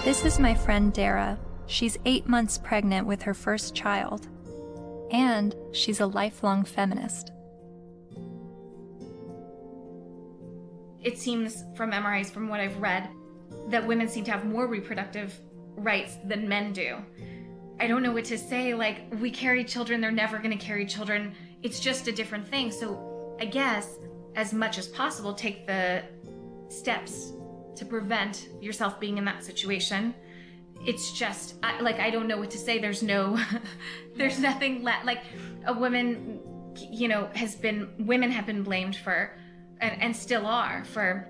This is my friend Dara. She's 8 months pregnant with her first child, and she's a lifelong feminist. It seems from MRIs, from what I've read, that women seem to have more reproductive rights than men do. I don't know what to say, like, we carry children, they're never gonna carry children, it's just a different thing. So I guess, as much as possible, take the steps to prevent yourself being in that situation. It's just, I don't know what to say. There's no, there's nothing like a woman, you know, women have been blamed for, and still are, for,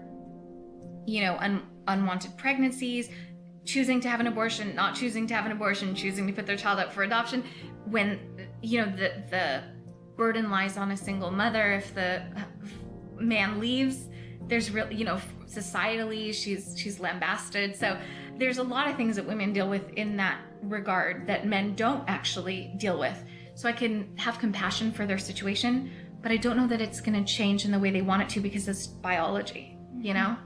you know, unwanted pregnancies, choosing to have an abortion, not choosing to have an abortion, choosing to put their child up for adoption, when, you know, the burden lies on a single mother. If the man leaves, there's really, you know, societally, she's lambasted. So there's a lot of things that women deal with in that regard that men don't actually deal with. So I can have compassion for their situation, but I don't know that it's going to change in the way they want it to, because it's biology, you know?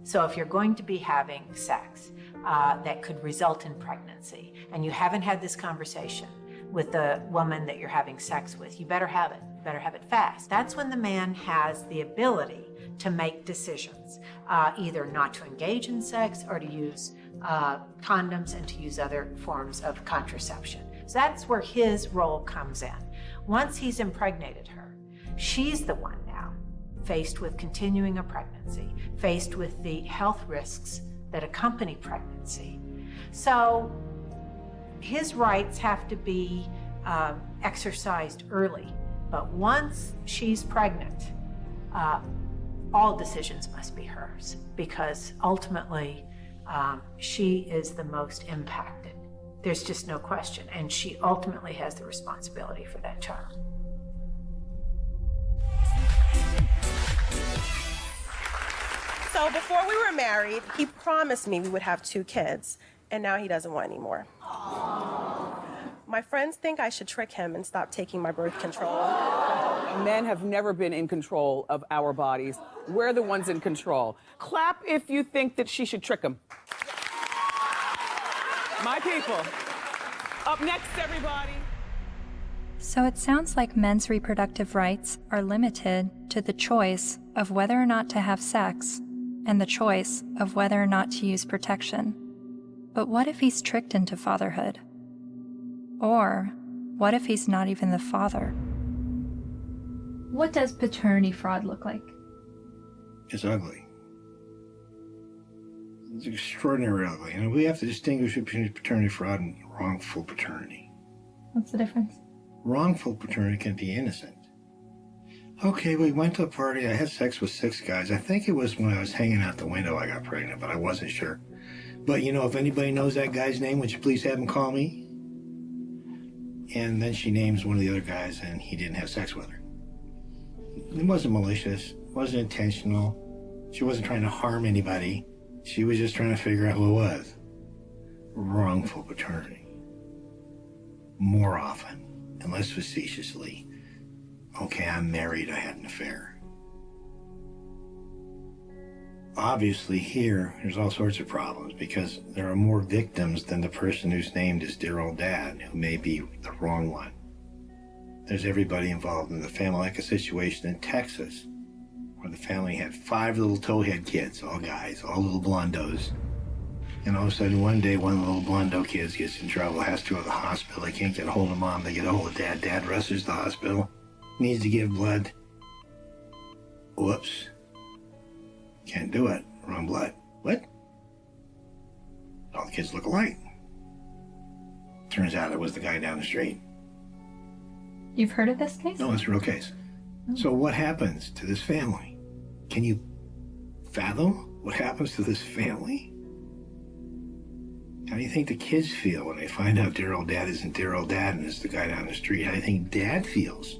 So if you're going to be having sex that could result in pregnancy, and you haven't had this conversation with the woman that you're having sex with, you better have it. You better have it fast. That's when the man has the ability to make decisions, either not to engage in sex or to use condoms and to use other forms of contraception. So that's where his role comes in. Once he's impregnated her, she's the one now faced with continuing a pregnancy, faced with the health risks that accompany pregnancy. So his rights have to be exercised early. But once she's pregnant, all decisions must be hers, because ultimately she is the most impacted. There's just no question. And she ultimately has the responsibility for that child. So before we were married, he promised me we would have 2 kids, and now he doesn't want any more. My friends think I should trick him and stop taking my birth control. Men have never been in control of our bodies. We're the ones in control. Clap if you think that she should trick him. My people. Up next, everybody. So it sounds like men's reproductive rights are limited to the choice of whether or not to have sex and the choice of whether or not to use protection. But what if he's tricked into fatherhood? Or what if he's not even the father? What does paternity fraud look like? It's ugly. It's extraordinarily ugly. And we have to distinguish between paternity fraud and wrongful paternity. What's the difference? Wrongful paternity can be innocent. Okay, we went to a party. I had sex with 6 guys. I think it was when I was hanging out the window I got pregnant, but I wasn't sure. But, you know, if anybody knows that guy's name, would you please have him call me? And then she names one of the other guys, and he didn't have sex with her. It wasn't malicious. It wasn't intentional. She wasn't trying to harm anybody. She was just trying to figure out who it was. Wrongful paternity. More often, and less facetiously, okay, I'm married, I had an affair. Obviously here, there's all sorts of problems because there are more victims than the person who's named as dear old dad, who may be the wrong one. There's everybody involved in the family, like a situation in Texas where the family had 5 little towhead kids, all guys, all little blondos. And all of a sudden, one day, one of the little blondo kids gets in trouble, has to go to the hospital. They can't get a hold of mom. They get a hold of dad. Dad rushes to the hospital, needs to give blood. Whoops. Can't do it. Wrong blood. What? All the kids look alike. Turns out it was the guy down the street. You've heard of this case? No, it's a real case. So what happens to this family? Can you fathom what happens to this family? How do you think the kids feel when they find out dear old dad isn't dear old dad and it's the guy down the street? How do you think dad feels?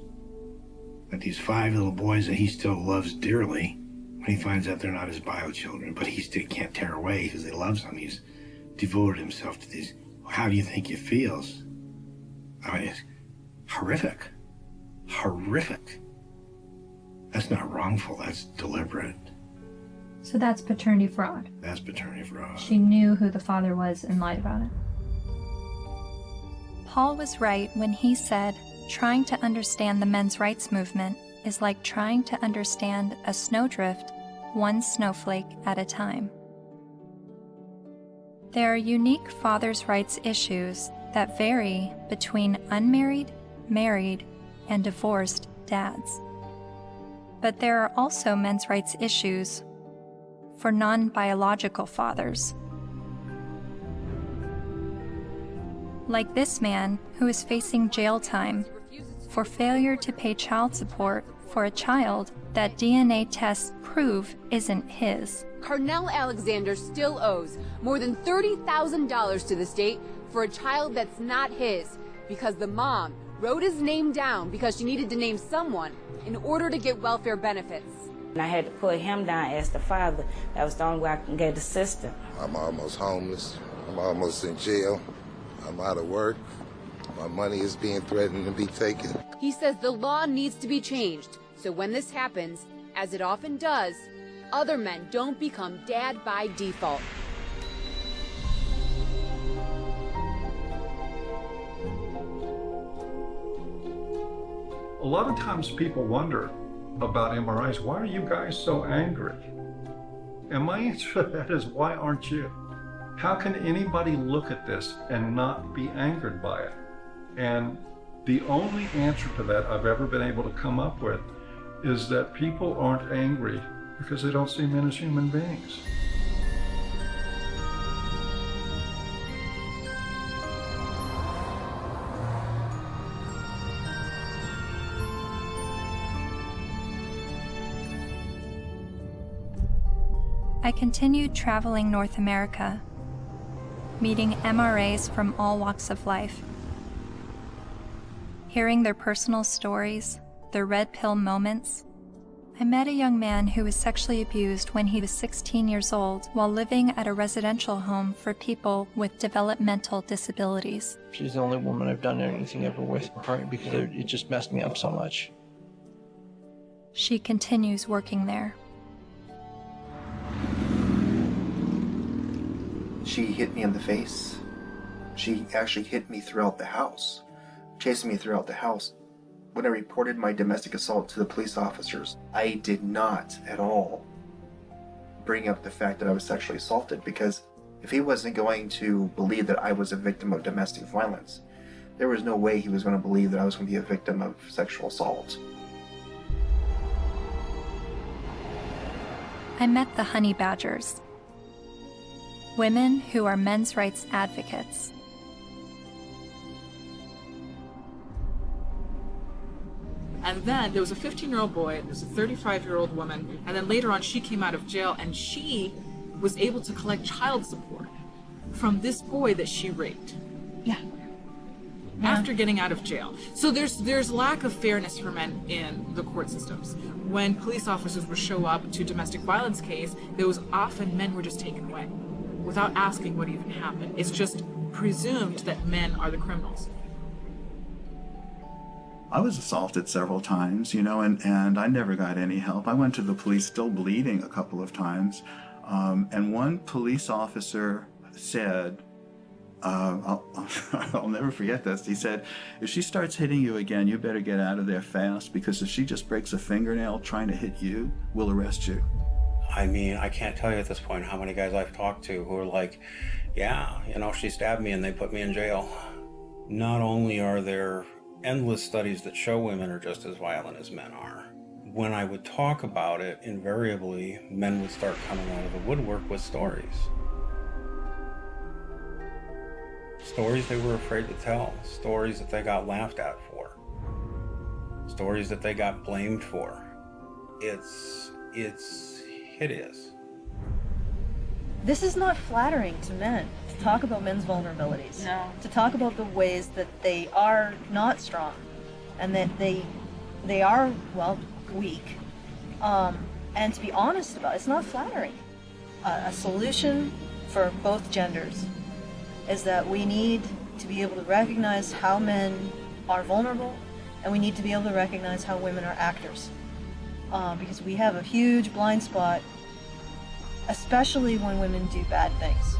That these 5 little boys that he still loves dearly, when he finds out they're not his bio children, but he still can't tear away because he loves them. He's devoted himself to these. How do you think it feels? I mean, it's horrific. Horrific. That's not wrongful, that's deliberate. So that's paternity fraud. That's paternity fraud. She knew who the father was and lied about it. Paul was right when he said, trying to understand the men's rights movement is like trying to understand a snowdrift, one snowflake at a time. There are unique fathers' rights issues that vary between unmarried, married, and divorced dads. But there are also men's rights issues for non-biological fathers. Like this man who is facing jail time for failure to pay child support for a child that DNA tests prove isn't his. Carnell Alexander still owes more than $30,000 to the state for a child that's not his because the mom wrote his name down because she needed to name someone in order to get welfare benefits. And I had to put him down as the father. That was the only way I can get the system. I'm almost homeless. I'm almost in jail. I'm out of work. My money is being threatened to be taken. He says the law needs to be changed, so when this happens, as it often does, other men don't become dad by default. A lot of times people wonder about MRIs, why are you guys so angry? And my answer to that is, why aren't you? How can anybody look at this and not be angered by it? And the only answer to that I've ever been able to come up with is that people aren't angry because they don't see men as human beings. I continued traveling North America, meeting MRAs from all walks of life, hearing their personal stories, their red pill moments. I met a young man who was sexually abused when he was 16 years old while living at a residential home for people with developmental disabilities. She's the only woman I've done anything ever with, because it just messed me up so much. She continues working there. She hit me in the face. She actually hit me throughout the house, chasing me throughout the house. When I reported my domestic assault to the police officers, I did not at all bring up the fact that I was sexually assaulted, because if he wasn't going to believe that I was a victim of domestic violence, there was no way he was going to believe that I was going to be a victim of sexual assault. I met the honey badgers, women who are men's rights advocates. And then there was a 15-year-old boy, there was a 35-year-old woman, and then later on she came out of jail and she was able to collect child support from this boy that she raped. Yeah. After getting out of jail. So there's lack of fairness for men in the court systems. When police officers would show up to domestic violence case, there was often men were just taken away without asking what even happened. It's just presumed that men are the criminals. I was assaulted several times, and I never got any help. I went to the police still bleeding a couple of times. And one police officer said, I'll never forget this. He said, if she starts hitting you again, you better get out of there fast, because if she just breaks a fingernail trying to hit you, we'll arrest you. I mean, I can't tell you at this point how many guys I've talked to who are like, yeah, you know, she stabbed me and they put me in jail. Not only are there endless studies that show women are just as violent as men are, when I would talk about it, invariably, men would start coming out of the woodwork with stories. Stories they were afraid to tell, stories that they got laughed at for, stories that they got blamed for. It's hideous. This is not flattering to men, to talk about men's vulnerabilities. No. To talk about the ways that they are not strong and that they are, well, weak. And to be honest about it, it's not flattering. A solution for both genders is that we need to be able to recognize how men are vulnerable, and we need to be able to recognize how women are actors. Because we have a huge blind spot, especially when women do bad things.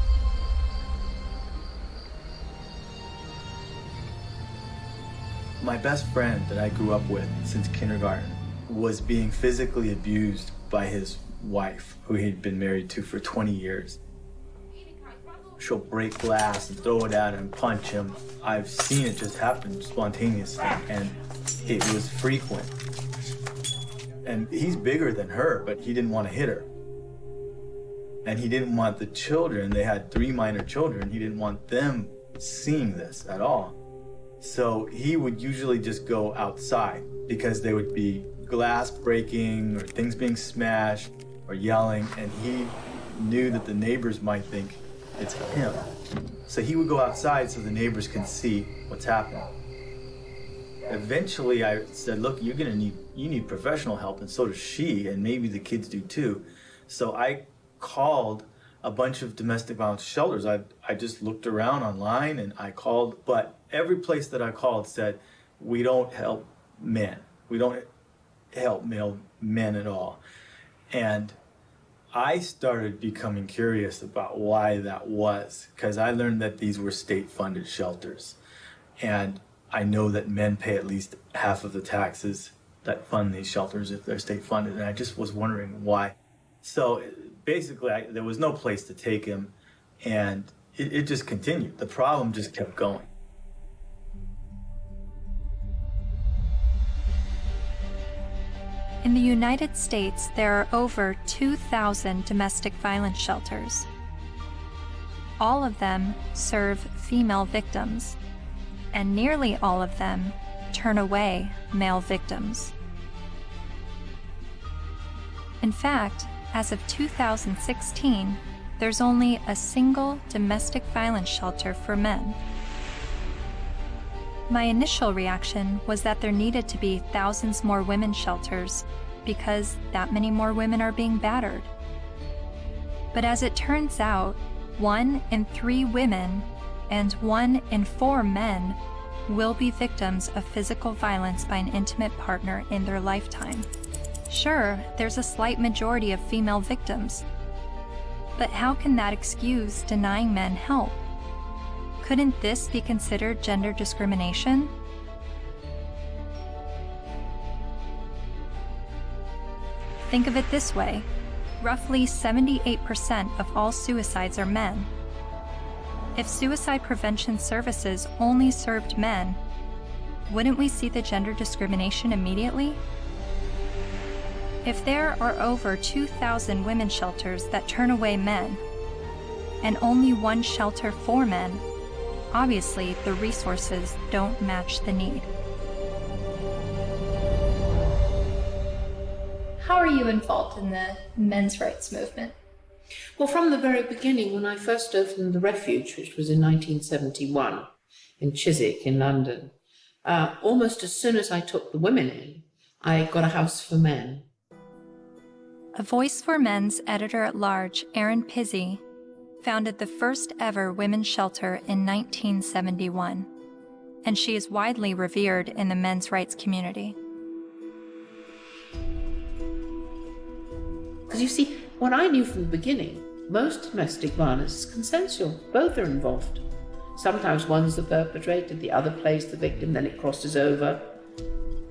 My best friend that I grew up with since kindergarten was being physically abused by his wife, who he'd been married to for 20 years. She'll break glass and throw it at him, punch him. I've seen it just happen spontaneously, and it was frequent. And he's bigger than her, but he didn't want to hit her. And he didn't want the children, they had 3 minor children, he didn't want them seeing this at all. So he would usually just go outside because there would be glass breaking or things being smashed or yelling, and he knew that the neighbors might think it's him. So he would go outside so the neighbors can see what's happening. Eventually I said, look, you need professional help, and so does she, and maybe the kids do too. So I called a bunch of domestic violence shelters. I just looked around online and I called, but every place that I called said, we don't help men. We don't help male men at all. And I started becoming curious about why that was, because I learned that these were state-funded shelters. And I know that men pay at least half of the taxes that fund these shelters if they're state-funded, and I just was wondering why. So basically, there was no place to take him, and it just continued. The problem just kept going. In the United States, there are over 2,000 domestic violence shelters. All of them serve female victims, and nearly all of them turn away male victims. In fact, as of 2016, there's only a single domestic violence shelter for men. My initial reaction was that there needed to be thousands more women's shelters because that many more women are being battered. But as it turns out, 1 in 3 women and 1 in 4 men will be victims of physical violence by an intimate partner in their lifetime. Sure, there's a slight majority of female victims, but how can that excuse denying men help? Couldn't this be considered gender discrimination? Think of it this way. Roughly 78% of all suicides are men. If suicide prevention services only served men, wouldn't we see the gender discrimination immediately? If there are over 2,000 women's shelters that turn away men, and only 1 shelter for men, obviously the resources don't match the need. How are you involved in the men's rights movement? Well, from the very beginning, when I first opened the Refuge, which was in 1971 in Chiswick in London, almost as soon as I took the women in, I got a house for men. A Voice for Men's editor-at-large, Erin Pizzey, founded the first ever women's shelter in 1971, and she is widely revered in the men's rights community. Because you see, what I knew from the beginning, most domestic violence is consensual. Both are involved. Sometimes one's the perpetrator, the other plays the victim, then it crosses over.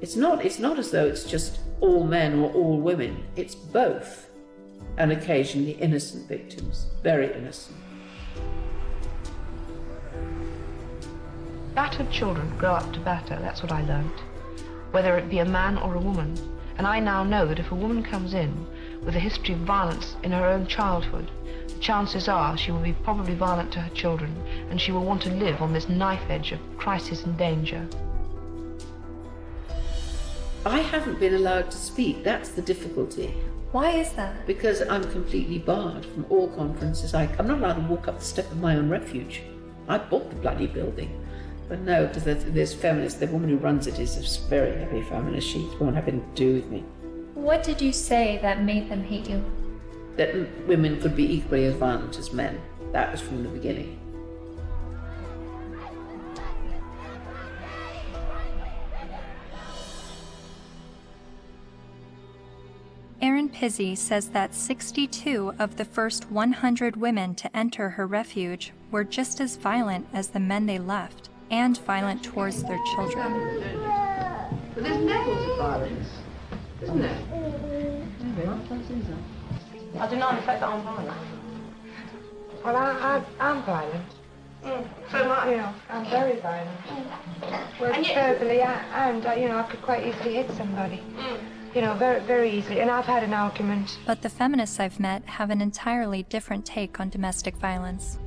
It's not as though it's just all men or all women. It's both, and occasionally innocent victims, very innocent. Battered children grow up to batter, that's what I learnt, whether it be a man or a woman. And I now know that if a woman comes in with a history of violence in her own childhood, the chances are she will be probably violent to her children, and she will want to live on this knife edge of crisis and danger. I haven't been allowed to speak, that's the difficulty. Why is that? Because I'm completely barred from all conferences. I'm not allowed to walk up the step of my own refuge. I bought the bloody building. But no, because there's feminists, the woman who runs it is a very heavy feminist. She won't have anything to do with me. What did you say that made them hate you? That women could be equally as violent as men. That was from the beginning. Erin Pizzey says that 62 of the first 100 women to enter her refuge were just as violent as the men they left, and violent towards their children. But there's levels of violence, isn't there? I deny the fact that I'm violent. Well, I'm violent. So am I. You know, I'm very violent. Well, verbally, and I could quite easily hit somebody. You know, very, very easily. And I've had an argument. But the feminists I've met have an entirely different take on domestic violence.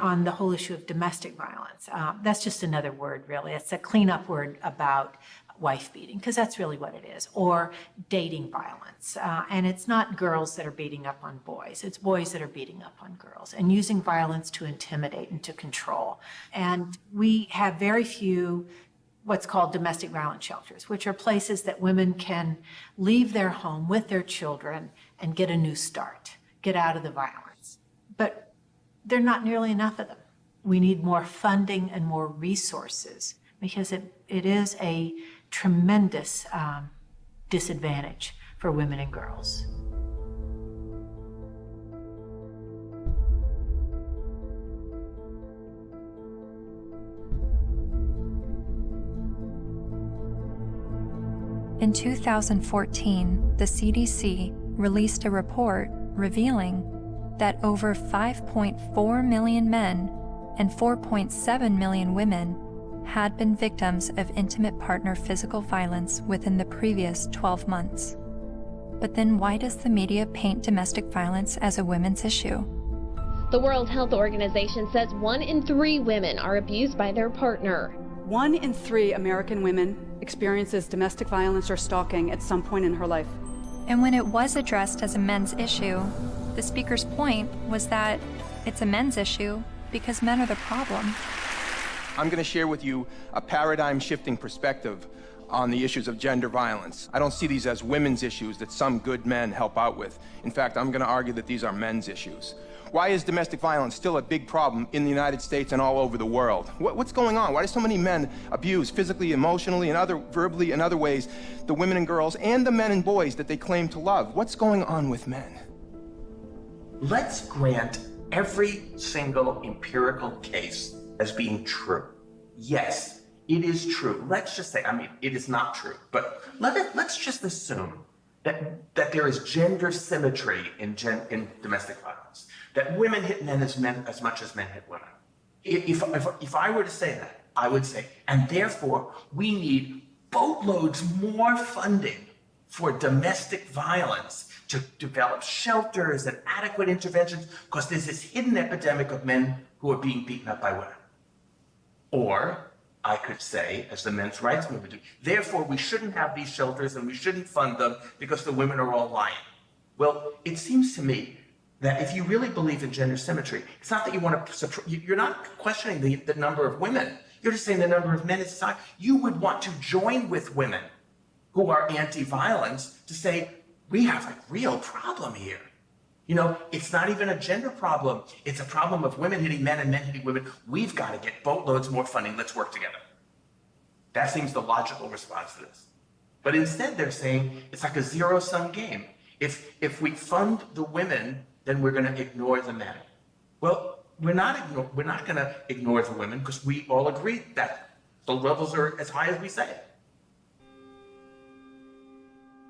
On the whole issue of domestic violence, that's just another word, really. It's a cleanup word about wife beating, because that's really what it is, or dating violence. And it's not girls that are beating up on boys, it's boys that are beating up on girls and using violence to intimidate and to control. And we have very few what's called domestic violence shelters, which are places that women can leave their home with their children and get a new start, get out of the violence. But there are not nearly enough of them. We need more funding and more resources, because it is a tremendous disadvantage for women and girls. In 2014, the CDC released a report revealing that over 5.4 million men and 4.7 million women had been victims of intimate partner physical violence within the previous 12 months. But then why does the media paint domestic violence as a women's issue? The World Health Organization says 1 in 3 women are abused by their partner. 1 in 3 American women experiences domestic violence or stalking at some point in her life. And when it was addressed as a men's issue, the speaker's point was that it's a men's issue because men are the problem. I'm going to share with you a paradigm-shifting perspective on the issues of gender violence. I don't see these as women's issues that some good men help out with. In fact, I'm going to argue that these are men's issues. Why is domestic violence still a big problem in the United States and all over the world? What's going on? Why do so many men abuse physically, emotionally, and verbally and other ways the women and girls and the men and boys that they claim to love? What's going on with men? Let's grant every single empirical case as being true. Yes, it is true. Let's just say, it is not true, but let's just assume that there is gender symmetry in domestic violence, that women hit men as much as men hit women. If I were to say that, I would say, and therefore we need boatloads more funding for domestic violence, to develop shelters and adequate interventions, because there's this hidden epidemic of men who are being beaten up by women. Or I could say, as the men's rights movement do, therefore we shouldn't have these shelters and we shouldn't fund them because the women are all lying. Well, it seems to me that if you really believe in gender symmetry, it's not that you want to, you're not questioning the number of women, you're just saying the number of men in society. You would want to join with women who are anti-violence to say, we have a real problem here. You know, it's not even a gender problem. It's a problem of women hitting men and men hitting women. We've got to get boatloads more funding. Let's work together. That seems the logical response to this. But instead they're saying it's like a zero-sum game. If we fund the women, then we're going to ignore the men. Well, we're not going to ignore the women because we all agree that the levels are as high as we say.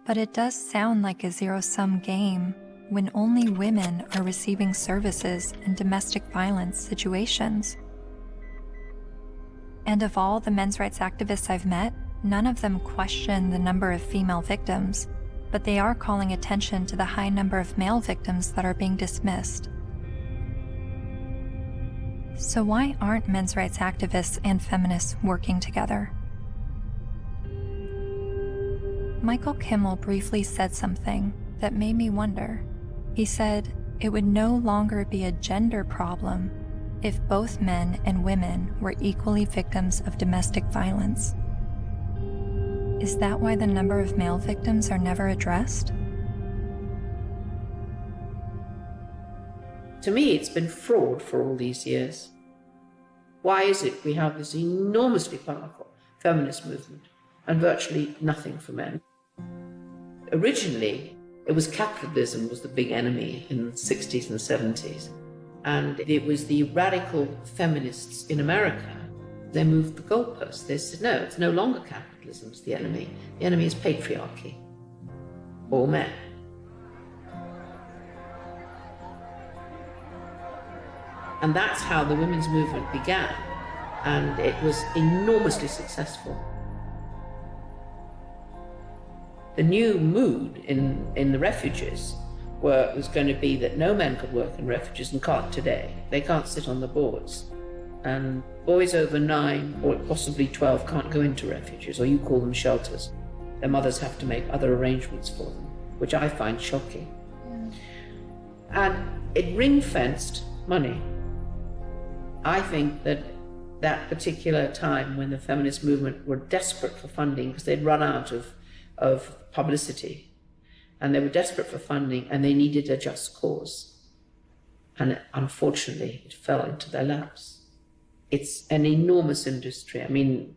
But it does sound like a zero-sum game when only women are receiving services in domestic violence situations. And of all the men's rights activists I've met, none of them question the number of female victims, but they are calling attention to the high number of male victims that are being dismissed. So why aren't men's rights activists and feminists working together? Michael Kimmel briefly said something that made me wonder. He said it would no longer be a gender problem if both men and women were equally victims of domestic violence. Is that why the number of male victims are never addressed? To me, it's been fraud for all these years. Why is it we have this enormously powerful feminist movement and virtually nothing for men? Originally, it was capitalism was the big enemy in the 60s and 70s. And it was the radical feminists in America. They moved the goalposts. They said, no, it's no longer capitalism's the enemy. The enemy is patriarchy, all men. And that's how the women's movement began. And it was enormously successful. The new mood in the refuges was going to be that no men could work in refuges and can't today. They can't sit on the boards. And boys over 9 or possibly 12 can't go into refuges, or you call them shelters. Their mothers have to make other arrangements for them, which I find shocking. And it ring-fenced money. I think that that particular time when the feminist movement were desperate for funding because they'd run out of publicity, and they were desperate for funding, and they needed a just cause. And unfortunately, it fell into their laps. It's an enormous industry. I mean,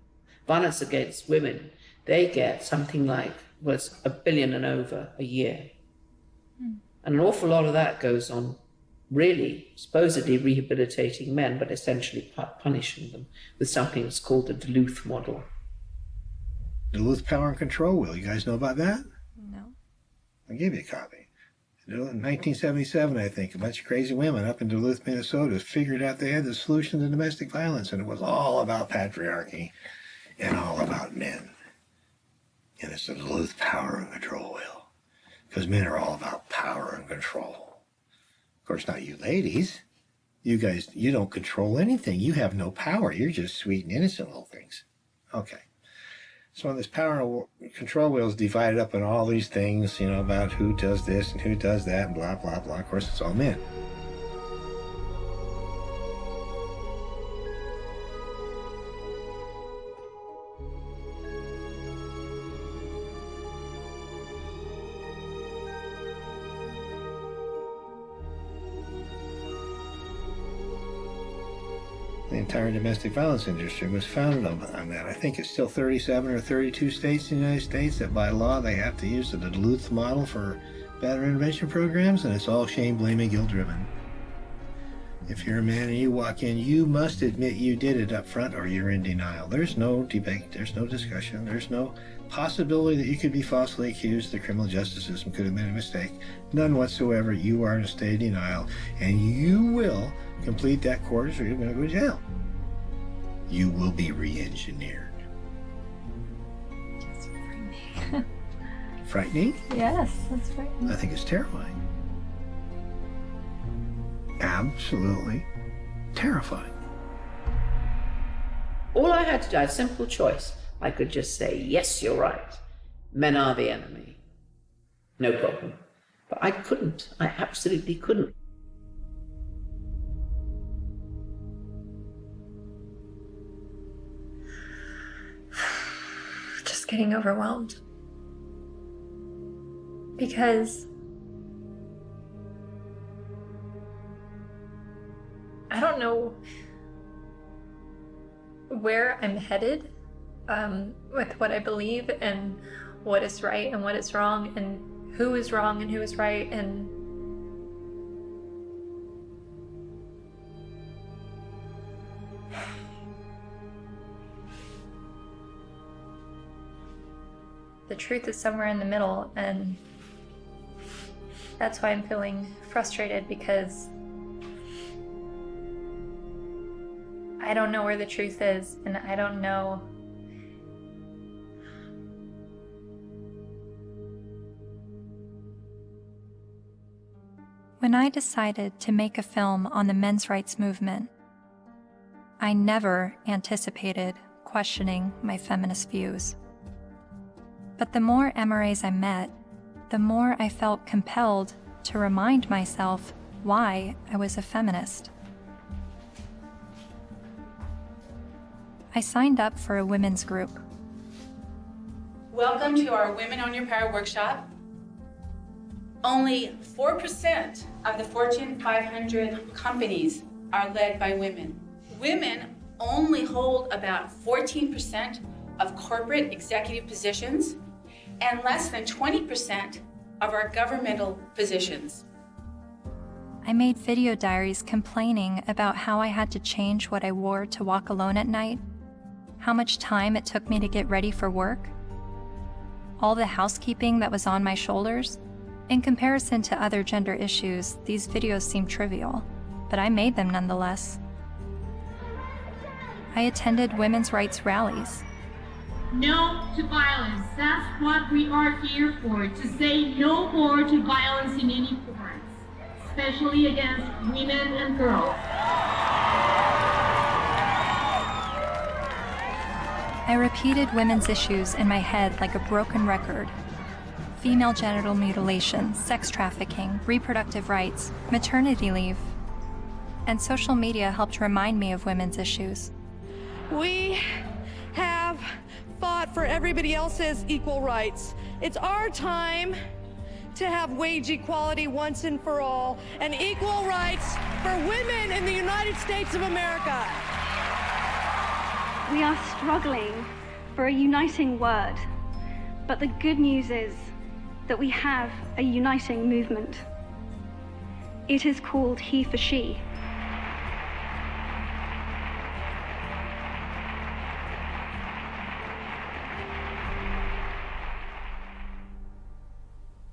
violence against women, they get something like, well, it's $1 billion and over a year. And an awful lot of that goes on really supposedly rehabilitating men, but essentially punishing them with something that's called the Duluth model. Duluth Power and Control Wheel. You guys know about that? No. I'll give you a copy. In 1977, I think, a bunch of crazy women up in Duluth, Minnesota figured out they had the solution to domestic violence, and it was all about patriarchy and all about men. And it's the Duluth Power and Control Wheel, because men are all about power and control. Of course, not you ladies. You guys, you don't control anything. You have no power. You're just sweet and innocent little things. Okay. So when this power and control wheel is divided up in all these things, you know, about who does this and who does that and blah, blah, blah. Of course, it's all men. The entire domestic violence industry was founded on that. I think it's still 37 or 32 states in the United States that by law they have to use the Duluth model for battery intervention programs, and it's all shame, blame, and guilt driven. If you're a man and you walk in, you must admit you did it up front or you're in denial. There's no debate, there's no discussion, there's no possibility that you could be falsely accused. The criminal justice system could have made a mistake. None whatsoever. You are in a state of denial, and you will complete that course or you're going to go to jail. You will be re-engineered. That's frightening. Frightening? Yes, that's frightening. I think it's terrifying. Absolutely terrifying. All I had to do, I had a simple choice. I could just say, yes, you're right. Men are the enemy. No problem. But I couldn't. I absolutely couldn't. Just getting overwhelmed. Because I don't know where I'm headed with what I believe and what is right and what is wrong and who is wrong and who is right, and the truth is somewhere in the middle, and that's why I'm feeling frustrated, because I don't know where the truth is, and I don't know When I decided to make a film on the men's rights movement, I never anticipated questioning my feminist views. But the more MRAs I met, the more I felt compelled to remind myself why I was a feminist. I signed up for a women's group. Welcome to our Women on Your Power workshop. Only 4% of the Fortune 500 companies are led by women. Women only hold about 14% of corporate executive positions and less than 20% of our governmental positions. I made video diaries complaining about how I had to change what I wore to walk alone at night, how much time it took me to get ready for work, all the housekeeping that was on my shoulders. In comparison to other gender issues, these videos seem trivial, but I made them nonetheless. I attended women's rights rallies. No to violence. That's what we are here for, to say no more to violence in any forms, especially against women and girls. I repeated women's issues in my head like a broken record. Female genital mutilation, sex trafficking, reproductive rights, maternity leave. And social media helped remind me of women's issues. We have fought for everybody else's equal rights. It's our time to have wage equality once and for all, and equal rights for women in the United States of America. We are struggling for a uniting word, but the good news is that we have a uniting movement. It is called He for She.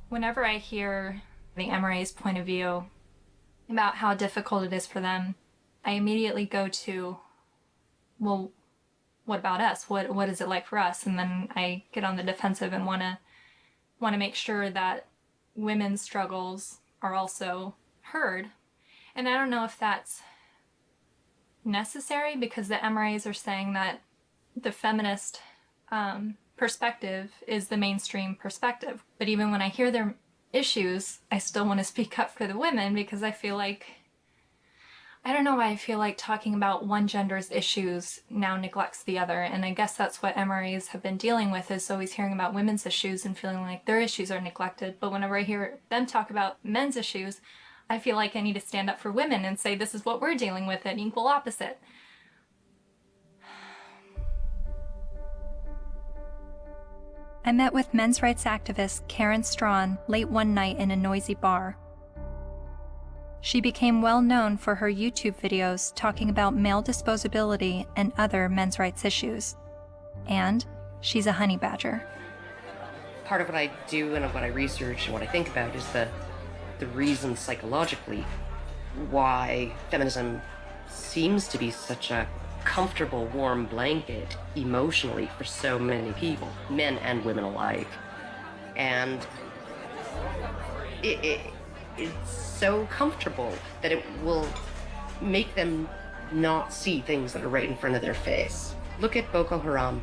Whenever I hear the MRA's point of view about how difficult it is for them, I immediately go to, well, what about us? What is it like for us? And then I get on the defensive and want to make sure that women's struggles are also heard. And I don't know if that's necessary, because the MRAs are saying that the feminist perspective is the mainstream perspective. But even when I hear their issues, I still want to speak up for the women, because I feel like, I don't know why I feel like talking about one gender's issues now neglects the other. And I guess that's what MRAs have been dealing with, is always hearing about women's issues and feeling like their issues are neglected. But whenever I hear them talk about men's issues, I feel like I need to stand up for women and say, this is what we're dealing with, an equal opposite. I met with men's rights activist Karen Strawn late one night in a noisy bar. She became well known for her YouTube videos talking about male disposability and other men's rights issues. And she's a honey badger. Part of what I do and what I research and what I think about is the reason psychologically why feminism seems to be such a comfortable, warm blanket emotionally for so many people, men and women alike. And it's so comfortable that it will make them not see things that are right in front of their face. Look at Boko Haram.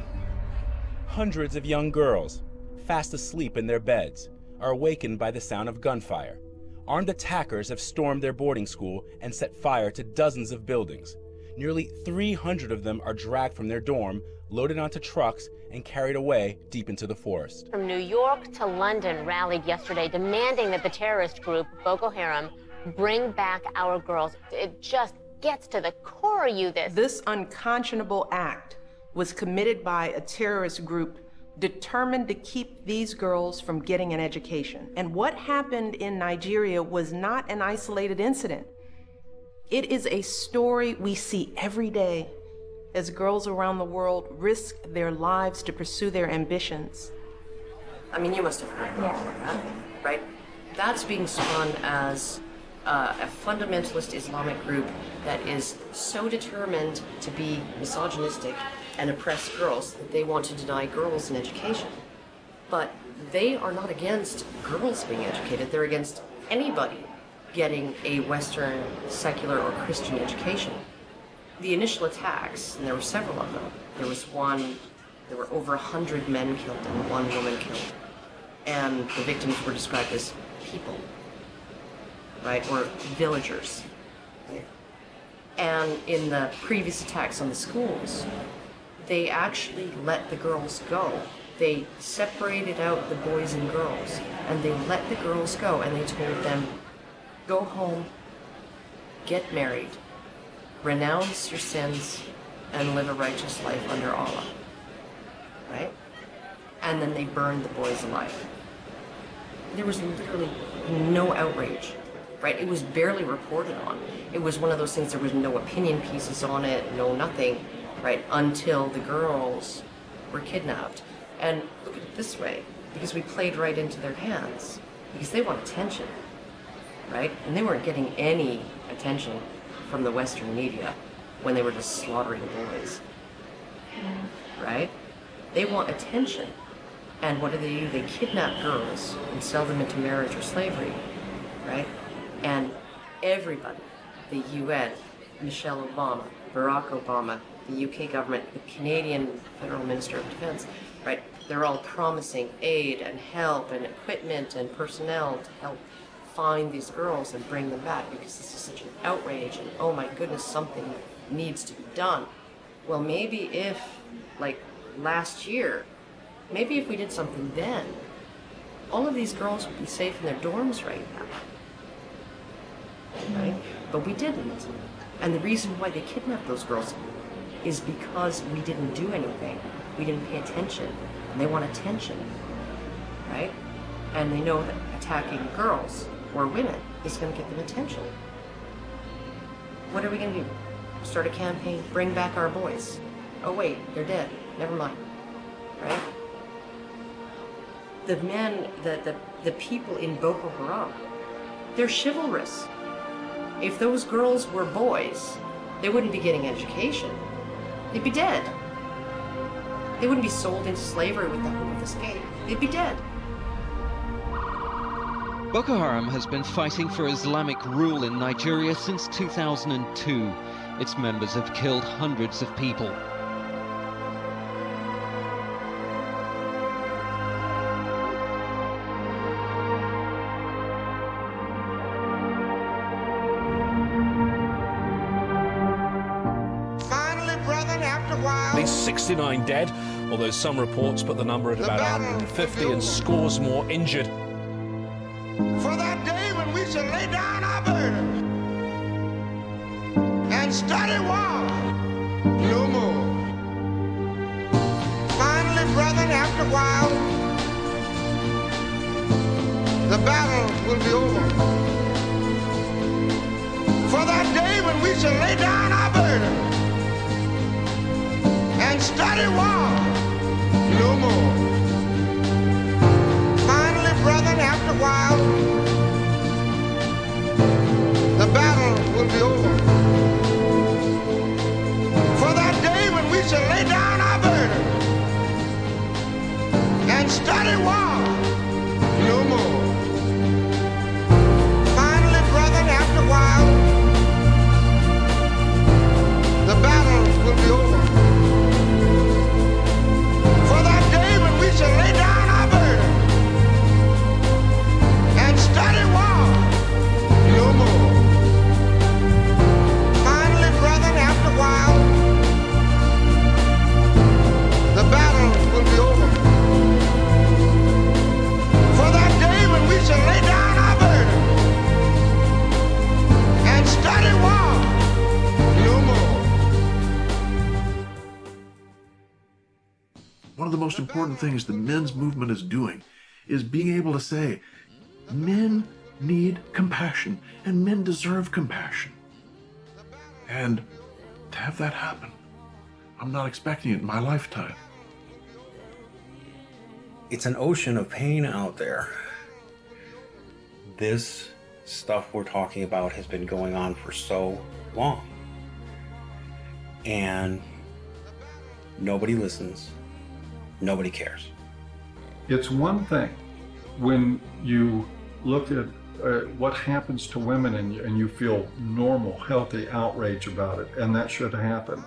Hundreds of young girls, fast asleep in their beds, are awakened by the sound of gunfire. Armed attackers have stormed their boarding school and set fire to dozens of buildings. Nearly 300 of them are dragged from their dorm, loaded onto trucks, and carried away deep into the forest. From New York to London rallied yesterday demanding that the terrorist group Boko Haram bring back our girls. It just gets to the core of you, This unconscionable act was committed by a terrorist group determined to keep these girls from getting an education. And what happened in Nigeria was not an isolated incident. It is a story we see every day as girls around the world risk their lives to pursue their ambitions. I mean, you must have heard about that, right? That's being spun as a fundamentalist Islamic group that is so determined to be misogynistic and oppress girls that they want to deny girls an education. But they are not against girls being educated. They're against anybody getting a Western secular or Christian education. The initial attacks, and there were several of them, there were over 100 men killed and 1 woman killed. And the victims were described as people, right, or villagers. And in the previous attacks on the schools, they actually let the girls go. They separated out the boys and girls, and they let the girls go, and they told them, go home, get married, renounce your sins, and live a righteous life under Allah, right? And then they burned the boys alive. There was literally no outrage, right? It was barely reported on. It was one of those things, there was no opinion pieces on it, no nothing, right? Until the girls were kidnapped. And look at it this way, because we played right into their hands, because they want attention, right? And they weren't getting any attention from the Western media when they were just slaughtering boys, right? They want attention. And what do? They kidnap girls and sell them into marriage or slavery, right? And everybody, the UN, Michelle Obama, Barack Obama, the UK government, the Canadian Federal Minister of Defense, right? They're all promising aid and help and equipment and personnel to help find these girls and bring them back, because this is such an outrage and oh my goodness, something needs to be done. Well, maybe if, like last year, maybe if we did something then, all of these girls would be safe in their dorms right now, right? But we didn't. And the reason why they kidnapped those girls is because we didn't do anything. We didn't pay attention. And they want attention, right? And they know that attacking girls or women is going to get them attention. What are we going to do? Start a campaign, bring back our boys. Oh wait, they're dead. Never mind, right? The men, the people in Boko Haram, they're chivalrous. If those girls were boys, they wouldn't be getting education. They'd be dead. They wouldn't be sold into slavery with the hope of escape. They'd be dead. Boko Haram has been fighting for Islamic rule in Nigeria since 2002. Its members have killed hundreds of people. At least 69 dead, although some reports put the number at about 150 and scores more injured. For that day when we shall lay down our burden and study war no more. Finally, brethren, after a while, the battle will be over. For that day when we shall lay down our burden and study war no more. Finally, brethren, after a while, the battle will be over. For that day when we shall lay down our burden and study war no more. Finally, brethren, after a while, the battle will be over. For that day when we shall lay down our burden and study war no more. Finally, brethren, after a while, the battle will be over. most important things the men's movement is doing is being able to say, men need compassion, and men deserve compassion. And to have that happen, I'm not expecting it in my lifetime. It's an ocean of pain out there. This stuff we're talking about has been going on for so long. And nobody listens. Nobody cares. It's one thing when you look at what happens to women and you feel normal, healthy outrage about it, and that should happen.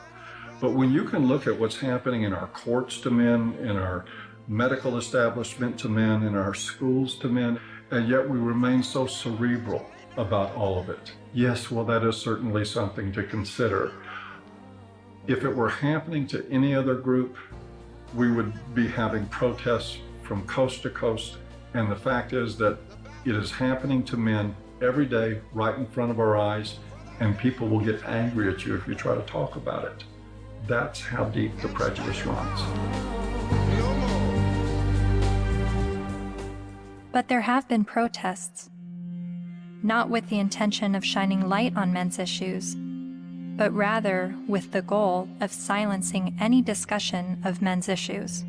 But when you can look at what's happening in our courts to men, in our medical establishment to men, in our schools to men, and yet we remain so cerebral about all of it. Yes, well, that is certainly something to consider. If it were happening to any other group, we would be having protests from coast to coast. And the fact is that it is happening to men every day, right in front of our eyes, and people will get angry at you if you try to talk about it. That's how deep the prejudice runs. But there have been protests, not with the intention of shining light on men's issues, but rather with the goal of silencing any discussion of men's issues.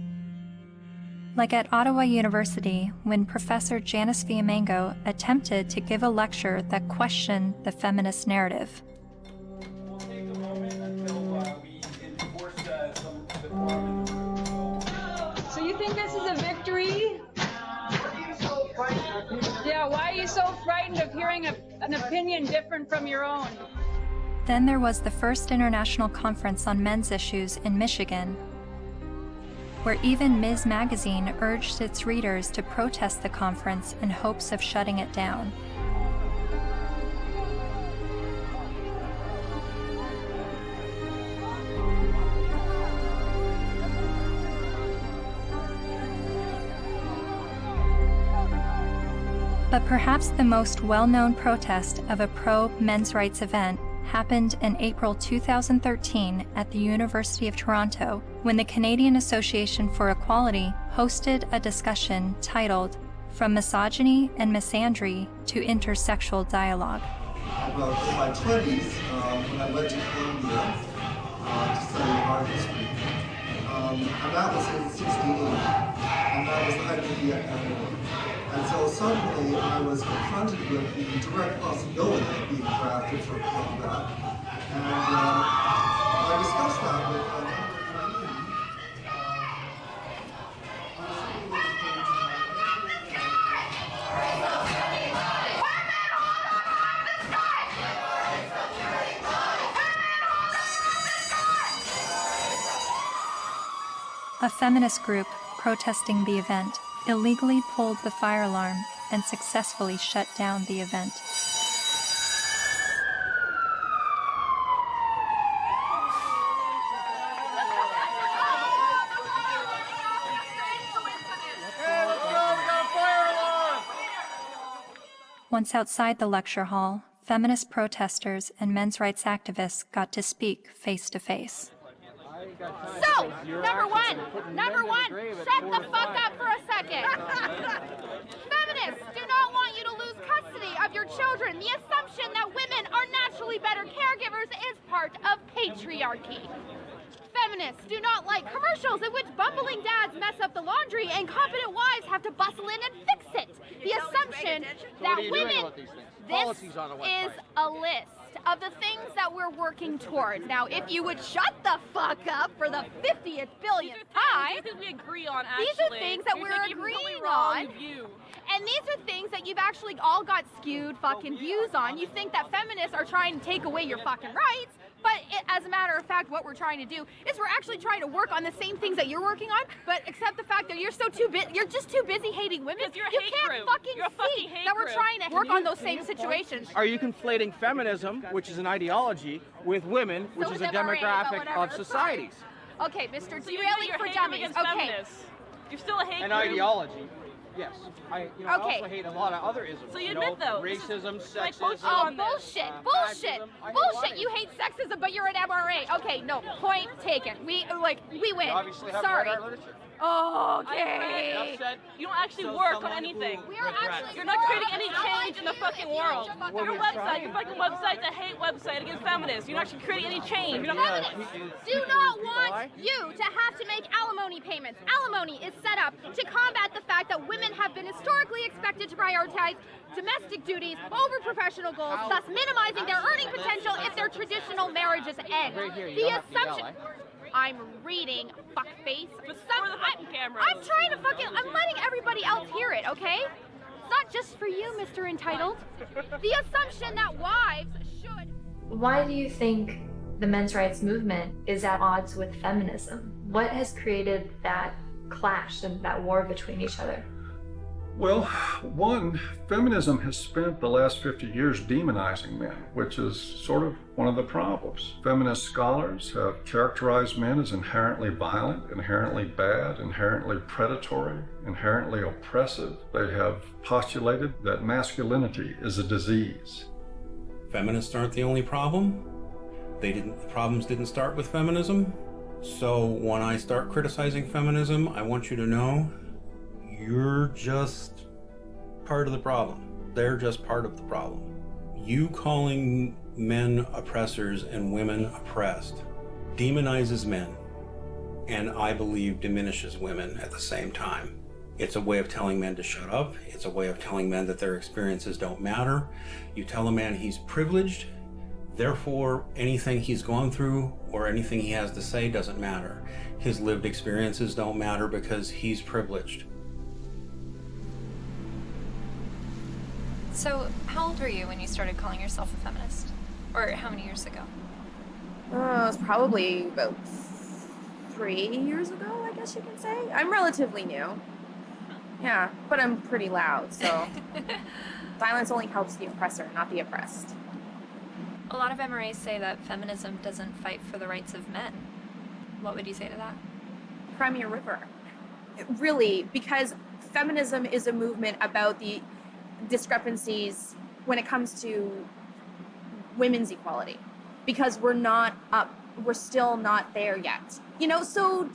Like at Ottawa University, when Professor Janice Fiamengo attempted to give a lecture that questioned the feminist narrative. So you think this is a victory? Yeah, why are you so frightened of hearing an opinion different from your own? Then there was the first International Conference on Men's Issues in Michigan, where even Ms. Magazine urged its readers to protest the conference in hopes of shutting it down. But perhaps the most well-known protest of a pro-men's rights event happened in April 2013 at the University of Toronto, when the Canadian Association for Equality hosted a discussion titled From Misogyny and Misandry to Intersexual Dialogue. About in my 20s, when I went to Columbia to study art history, and that was in '68, and that was the height of the academy. And so suddenly I was confronted with the direct possibility of being drafted for that. And I discussed that with a number of A feminist group protesting the event illegally pulled the fire alarm and successfully shut down the event. Once outside the lecture hall, feminist protesters and men's rights activists got to speak face to face. So, number one, shut the fuck up for a second. Feminists do not want you to lose custody of your children. The assumption that women are naturally better caregivers is part of patriarchy. Feminists do not like commercials in which bumbling dads mess up the laundry and competent wives have to bustle in and fix it. The assumption that women... This is a list of the things that we're working towards. Now, if you would shut the fuck up for the 50th billionth time, we agree on, actually. These are things that we're agreeing on. And these are things that you've actually all got skewed fucking views on. You think that feminists are trying to take away your fucking rights, but as a matter of fact, what we're trying to do is we're actually trying to work on the same things that you're working on, but accept the fact that you're just too busy hating women. You can't fucking see that we're trying to work on those same situations. Are you conflating feminism, which is an ideology, with women, which is a demographic of societies? Okay, Mr. Derailing for Dummies. Okay. You're still a hate group. An ideology. Yes. I also hate a lot of other isms. So you admit, though, racism, like, sexism. Oh, bullshit. Bullshit. You hate sexism, but you're an MRA. Okay, no, point taken. We win. You obviously have Sorry. read our literature. Okay. You don't actually work on anything. You're not creating any change in the fucking world. Your fucking website's a hate website against feminists. You're not actually creating any change. Feminists do not want you to have to make alimony payments. Alimony is set up to combat the fact that women have been historically expected to prioritize domestic duties over professional goals, thus minimizing their earning potential if their traditional marriages end. The assumption... I'm reading, fuckface. I'm trying to I'm letting everybody else hear it, okay? It's not just for you, Mr. Entitled. The assumption that wives should... Why do you think the men's rights movement is at odds with feminism? What has created that clash and that war between each other? Well, one, feminism has spent the last 50 years demonizing men, which is sort of one of the problems. Feminist scholars have characterized men as inherently violent, inherently bad, inherently predatory, inherently oppressive. They have postulated that masculinity is a disease. Feminists aren't the only problem. The problems didn't start with feminism. So when I start criticizing feminism, I want you to know you're just part of the problem. They're just part of the problem. You calling men oppressors and women oppressed demonizes men, and I believe diminishes women at the same time. It's a way of telling men to shut up. It's a way of telling men that their experiences don't matter. You tell a man he's privileged, therefore anything he's gone through or anything he has to say doesn't matter. His lived experiences don't matter because he's privileged. So, how old were you when you started calling yourself a feminist? Or how many years ago? It was probably about 3 years ago, I guess you can say. I'm relatively new. Yeah, but I'm pretty loud, so silence only helps the oppressor, not the oppressed. A lot of MRAs say that feminism doesn't fight for the rights of men. What would you say to that? Cry me a river. Really, because feminism is a movement about the discrepancies when it comes to women's equality, because we're still not there yet, so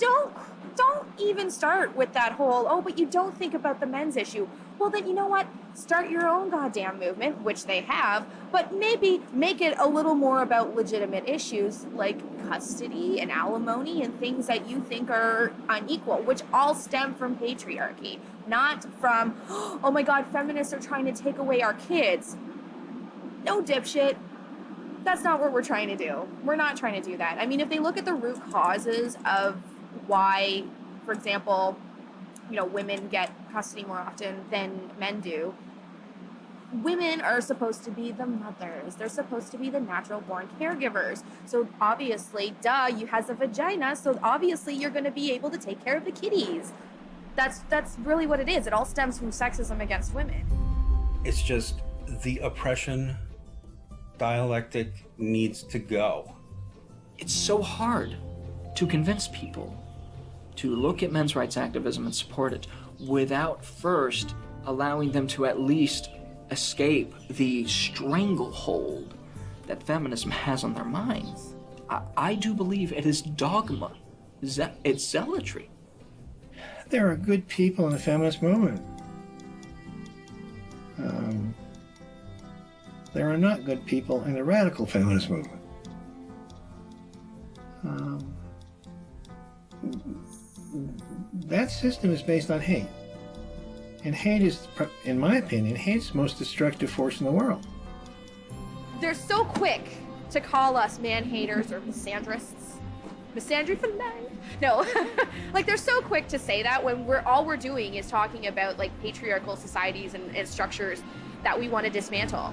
don't even start with that whole, oh, but you don't think about the men's issue. Well, then, you know what, start your own goddamn movement, which they have, but maybe make it a little more about legitimate issues like custody and alimony and things that you think are unequal, which all stem from patriarchy, not from, oh my god, feminists are trying to take away our kids. No, dipshit. That's not what we're trying to do. We're not trying to do that. I mean, if they look at the root causes of why, for example, women get custody more often than men do, women are supposed to be the mothers. They're supposed to be the natural born caregivers. So obviously, you has a vagina, so obviously you're going to be able to take care of the kiddies. That's really what it is. It all stems from sexism against women. It's just the oppression dialectic needs to go. It's so hard to convince people to look at men's rights activism and support it without first allowing them to at least escape the stranglehold that feminism has on their minds. I do believe it is dogma. It's zealotry. There are good people in the feminist movement. There are not good people in the radical feminist movement. That system is based on hate. And hate is, in my opinion, hate's the most destructive force in the world. They're so quick to call us man-haters or misandrists. Misandry for life. No, they're so quick to say that when all we're doing is talking about patriarchal societies and structures that we want to dismantle.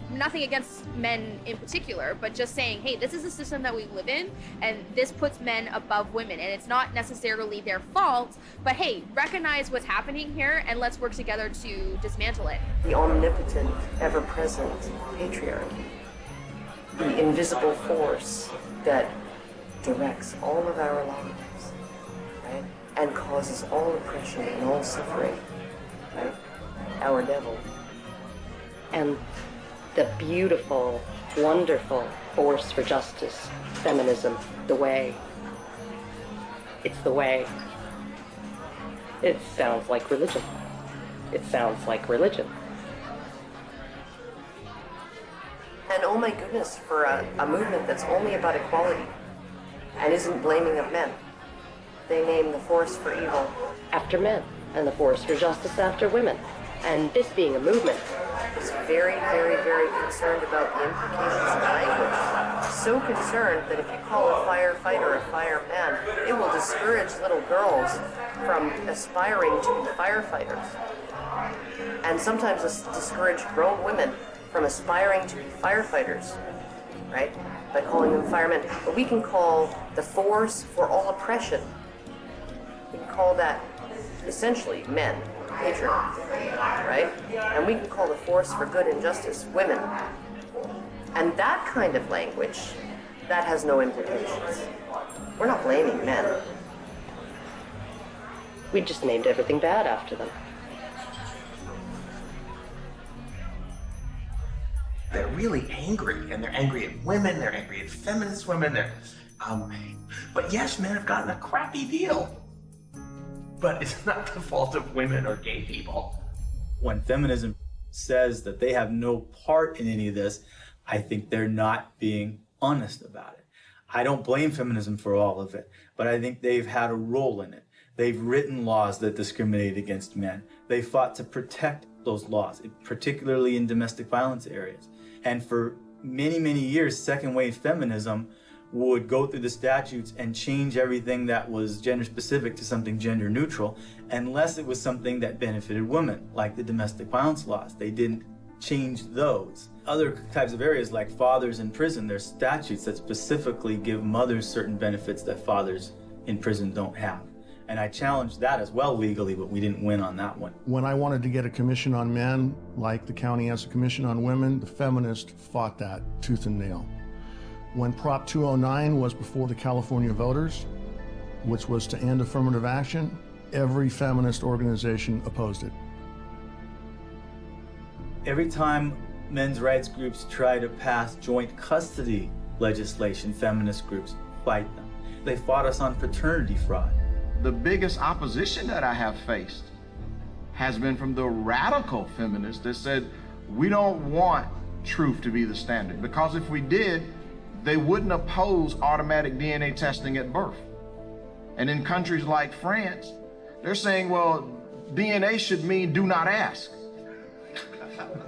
Nothing against men in particular, but just saying, hey, this is a system that we live in, and this puts men above women, and it's not necessarily their fault, but hey, recognize what's happening here, and let's work together to dismantle it. The omnipotent, ever-present patriarchy, the invisible force that directs all of our lives, right, and causes all oppression and all suffering, right, our devil. And the beautiful, wonderful force for justice, feminism, the way. It's the way. It sounds like religion. It sounds like religion. And oh my goodness, for a movement that's only about equality and isn't blaming of men. They name the force for evil after men and the force for justice after women. And this being a movement is very, very, very concerned about the implications of language. So concerned that if you call a firefighter a fireman, it will discourage little girls from aspiring to be firefighters. And sometimes discourage grown women from aspiring to be firefighters, right? By calling them firemen. But we can call the force for all oppression. We can call that essentially men, patriarchy, right? And we can call the force for good and justice women. And that kind of language, that has no implications. We're not blaming men. We just named everything bad after them. They're really angry, and they're angry at women, they're angry at feminist women, but yes, men have gotten a crappy deal. But it's not the fault of women or gay people. When feminism says that they have no part in any of this, I think they're not being honest about it. I don't blame feminism for all of it, but I think they've had a role in it. They've written laws that discriminate against men. They fought to protect those laws, particularly in domestic violence areas. And for many, many years, second wave feminism would go through the statutes and change everything that was gender specific to something gender neutral, unless it was something that benefited women, like the domestic violence laws. They didn't change those. Other types of areas like fathers in prison, there's statutes that specifically give mothers certain benefits that fathers in prison don't have. And I challenged that as well legally, but we didn't win on that one. When I wanted to get a commission on men, like the county has a commission on women, the feminists fought that tooth and nail. When Prop 209 was before the California voters, which was to end affirmative action, every feminist organization opposed it. Every time men's rights groups try to pass joint custody legislation, feminist groups fight them. They fought us on paternity fraud. The biggest opposition that I have faced has been from the radical feminists that said, we don't want truth to be the standard, because if we did, they wouldn't oppose automatic DNA testing at birth. And in countries like France, they're saying, well, DNA should mean do not ask.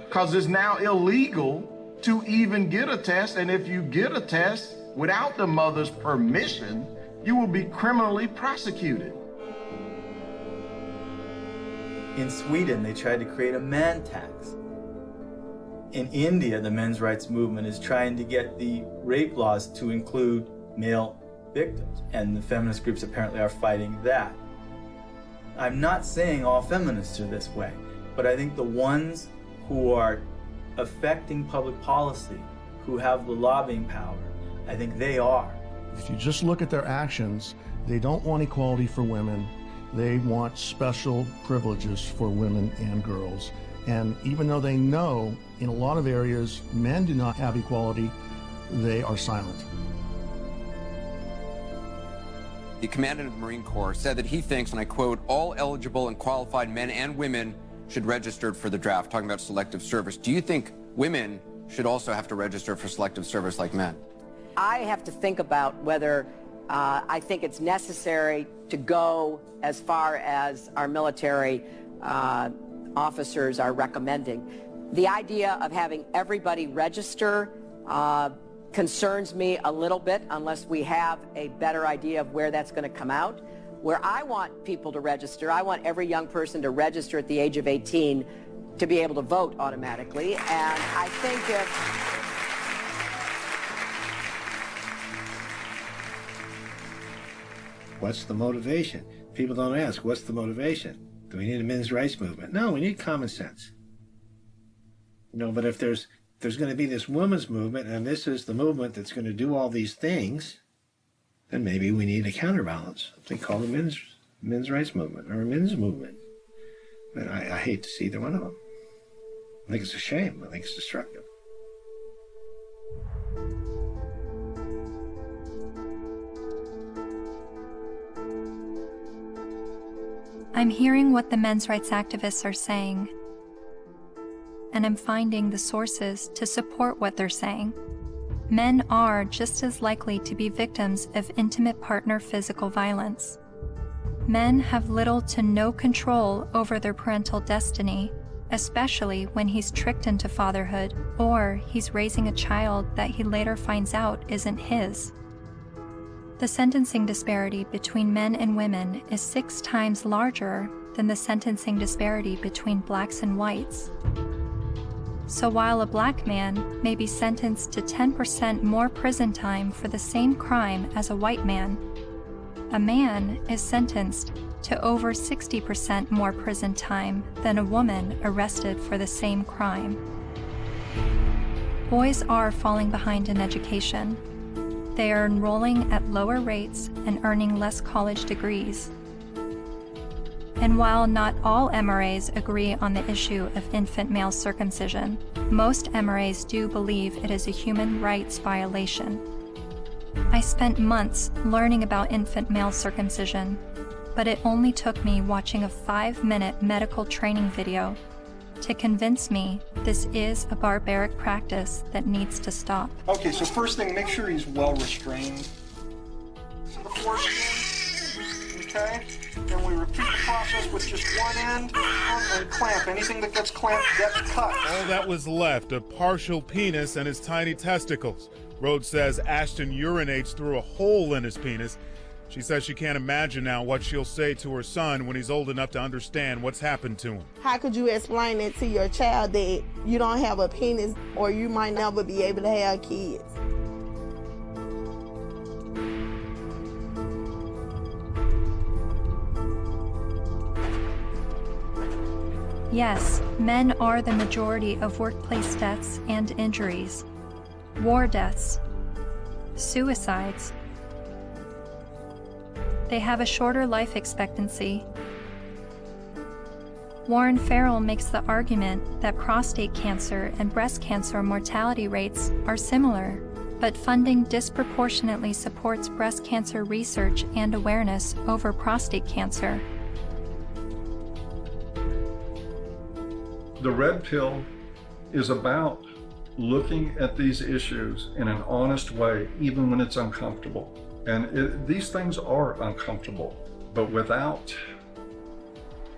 Because it's now illegal to even get a test, and if you get a test without the mother's permission, you will be criminally prosecuted. In Sweden, they tried to create a man tax. In India, the men's rights movement is trying to get the rape laws to include male victims, and the feminist groups apparently are fighting that. I'm not saying all feminists are this way, but I think the ones who are affecting public policy, who have the lobbying power, I think they are. If you just look at their actions, they don't want equality for women. They want special privileges for women and girls. And even though they know in a lot of areas men do not have equality, they are silent. The commandant of the Marine Corps said that he thinks, and I quote, all eligible and qualified men and women should register for the draft, talking about selective service. Do you think women should also have to register for selective service like men? I have to think about whether I think it's necessary to go as far as our military officers are recommending. The idea of having everybody register concerns me a little bit unless we have a better idea of where that's going to come out. Where I want people to register, I want every young person to register at the age of 18 to be able to vote automatically. And I think What's the motivation? People don't ask, what's the motivation? Do we need a men's rights movement? No, we need common sense. No, but if there's going to be this women's movement, and this is the movement that's going to do all these things, then maybe we need a counterbalance. They call it a men's rights movement or a men's movement. But I hate to see either one of them. I think it's a shame. I think it's destructive. I'm hearing what the men's rights activists are saying, and I'm finding the sources to support what they're saying. Men are just as likely to be victims of intimate partner physical violence. Men have little to no control over their parental destiny, especially when he's tricked into fatherhood or he's raising a child that he later finds out isn't his. The sentencing disparity between men and women is 6 times larger than the sentencing disparity between blacks and whites. So while a black man may be sentenced to 10% more prison time for the same crime as a white man, a man is sentenced to over 60% more prison time than a woman arrested for the same crime. Boys are falling behind in education. They are enrolling at lower rates and earning less college degrees. And while not all MRAs agree on the issue of infant male circumcision, most MRAs do believe it is a human rights violation. I spent months learning about infant male circumcision, but it only took me watching a 5-minute medical training video to convince me this is a barbaric practice that needs to stop. Okay, so first thing, make sure he's well restrained. Before okay? Then we repeat the process with just one end and clamp. Anything that gets clamped gets cut. All that was left, a partial penis and his tiny testicles. Rhodes says Ashton urinates through a hole in his penis. She says she can't imagine now what she'll say to her son when he's old enough to understand what's happened to him. How could you explain it to your child that you don't have a penis or you might never be able to have kids? Yes, men are the majority of workplace deaths and injuries, war deaths, suicides. They have a shorter life expectancy. Warren Farrell makes the argument that prostate cancer and breast cancer mortality rates are similar, but funding disproportionately supports breast cancer research and awareness over prostate cancer. The red pill is about looking at these issues in an honest way, even when it's uncomfortable. And these things are uncomfortable, but without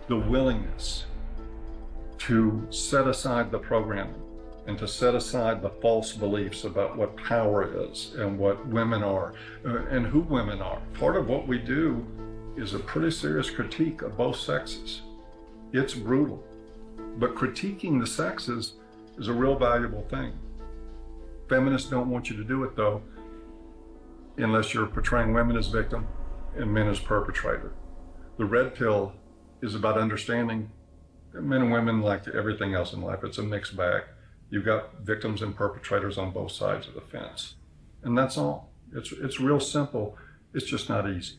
the willingness to set aside the programming and to set aside the false beliefs about what power is and what women are and who women are. Part of what we do is a pretty serious critique of both sexes. It's brutal. But critiquing the sexes is a real valuable thing. Feminists don't want you to do it, though, unless you're portraying women as victim and men as perpetrator. The red pill is about understanding that men and women, like everything else in life, it's a mixed bag. You've got victims and perpetrators on both sides of the fence. And that's all. It's real simple. It's just not easy.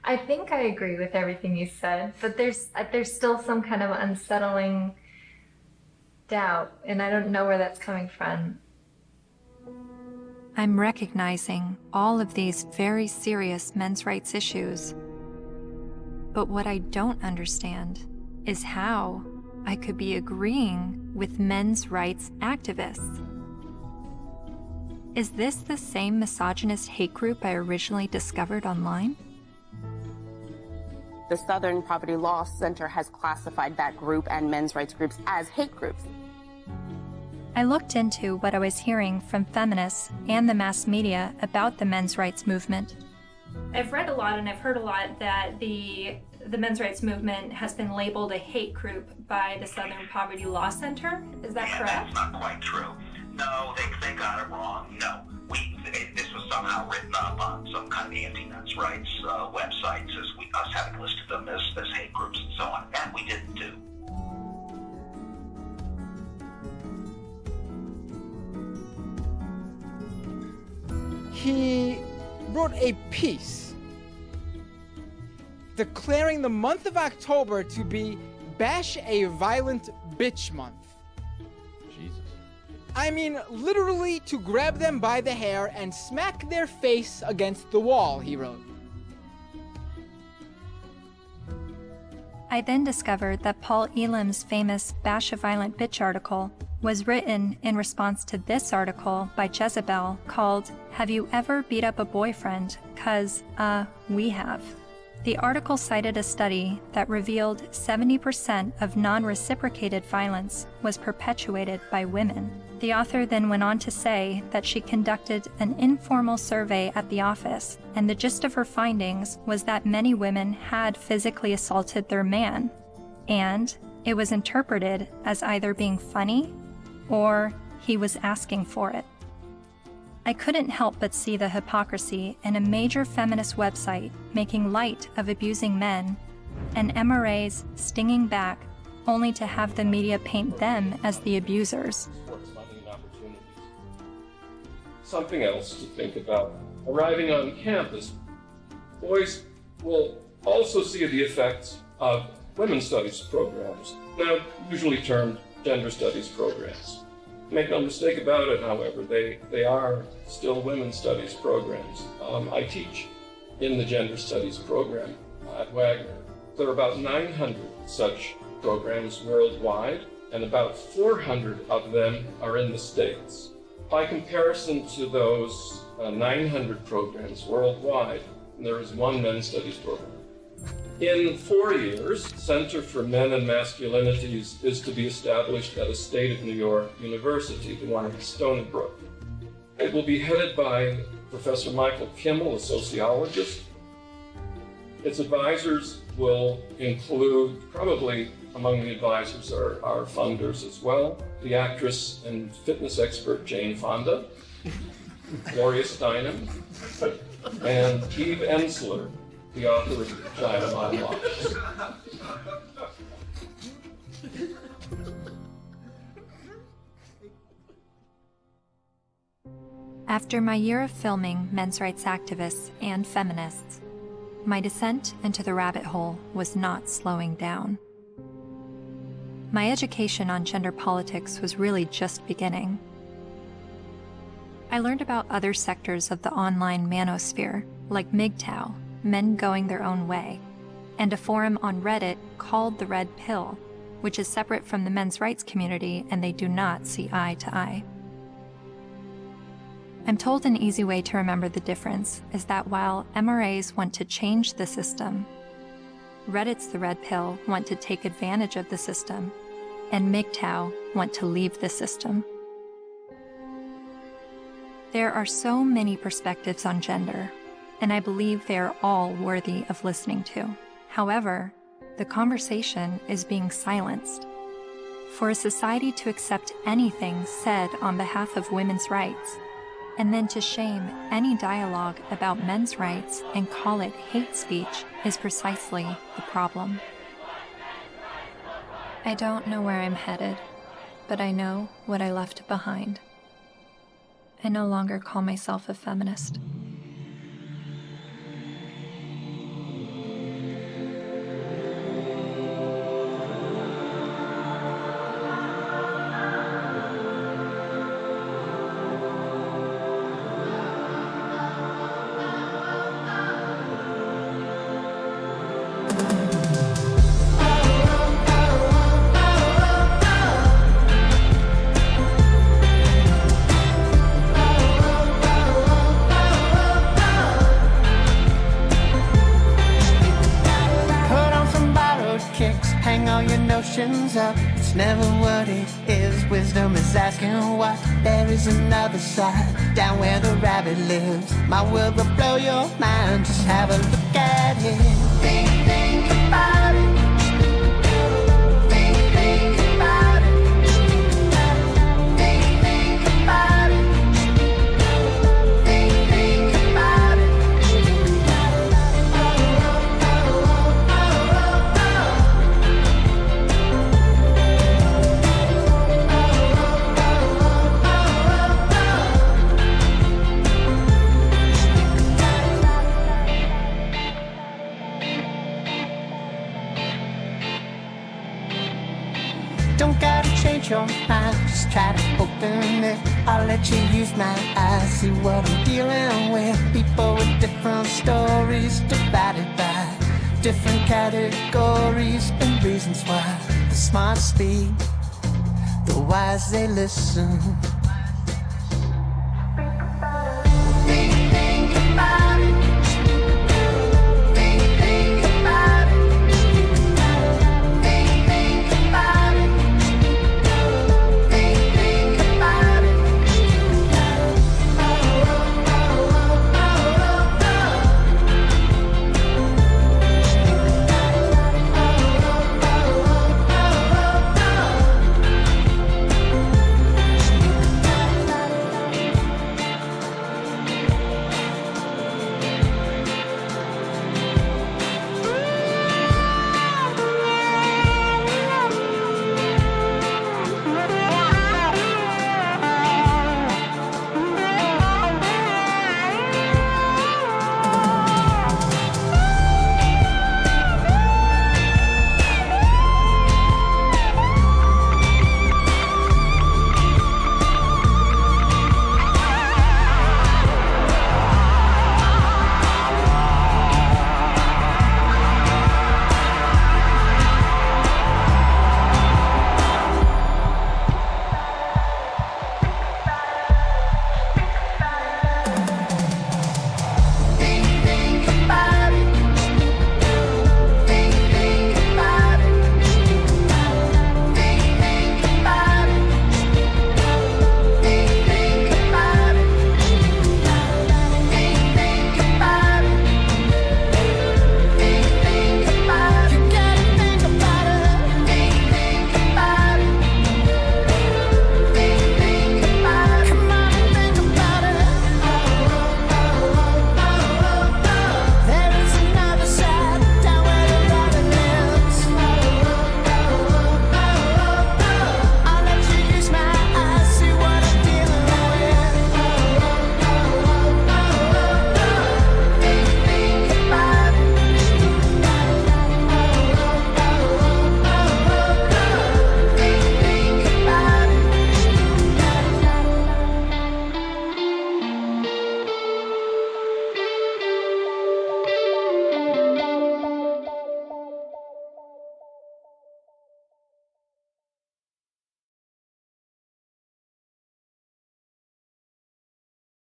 I think I agree with everything you said, but there's still some kind of unsettling doubt, and I don't know where that's coming from. I'm recognizing all of these very serious men's rights issues. But what I don't understand is how I could be agreeing with men's rights activists. Is this the same misogynist hate group I originally discovered online? The Southern Poverty Law Center has classified that group and men's rights groups as hate groups. I looked into what I was hearing from feminists and the mass media about the men's rights movement. I've read a lot and I've heard a lot that the men's rights movement has been labeled a hate group by the Southern Poverty Law Center. Is that correct? That's not quite true. No, they got it wrong. No, this was somehow written up on some kind of anti-men's rights websites as us having listed them as hate groups and so on, and we didn't do. He wrote a piece declaring the month of October to be Bash a Violent Bitch Month. Jesus. I mean literally to grab them by the hair and smack their face against the wall, he wrote. I then discovered that Paul Elam's famous Bash a Violent Bitch article was written in response to this article by Jezebel called Have You Ever Beat Up a Boyfriend? 'Cause, we have. The article cited a study that revealed 70% of non-reciprocated violence was perpetuated by women. The author then went on to say that she conducted an informal survey at the office, and the gist of her findings was that many women had physically assaulted their man, and it was interpreted as either being funny or he was asking for it. I couldn't help but see the hypocrisy in a major feminist website making light of abusing men, and MRAs stinging back only to have the media paint them as the abusers. Something else to think about. Arriving on campus, boys will also see the effects of women's studies programs, now usually termed gender studies programs. Make no mistake about it, however, they are still women's studies programs. I teach in the gender studies program at Wagner. There are about 900 such programs worldwide, and about 400 of them are in the States. By comparison to those 900 programs worldwide, there is one men's studies program. In 4 years, Center for Men and Masculinities is to be established at a state of New York university, the one in Stony Brook. It will be headed by Professor Michael Kimmel, a sociologist. Its advisors will include, probably among the advisors are funders as well, the actress and fitness expert Jane Fonda, Gloria Steinem, and Eve Ensler, the author of Vagina Monologues. After my year of filming men's rights activists and feminists, my descent into the rabbit hole was not slowing down. My education on gender politics was really just beginning. I learned about other sectors of the online manosphere, like MGTOW, Men Going Their Own Way, and a forum on Reddit called The Red Pill, which is separate from the men's rights community and they do not see eye to eye. I'm told an easy way to remember the difference is that while MRAs want to change the system, Reddit's The Red Pill want to take advantage of the system, and MGTOW want to leave the system. There are so many perspectives on gender, and I believe they are all worthy of listening to. However, the conversation is being silenced. For a society to accept anything said on behalf of women's rights, and then to shame any dialogue about men's rights and call it hate speech is precisely the problem. I don't know where I'm headed, but I know what I left behind. I no longer call myself a feminist. Up. It's never what it is. Wisdom is asking what. There is another side, down where the rabbit lives. My world will blow your mind. Just have a look at it. Think about it. Think about it. Think about it. Think about it. I'll let you use my eyes, see what I'm dealing with. People with different stories, divided by different categories and reasons why. The smart speak, the wise they listen.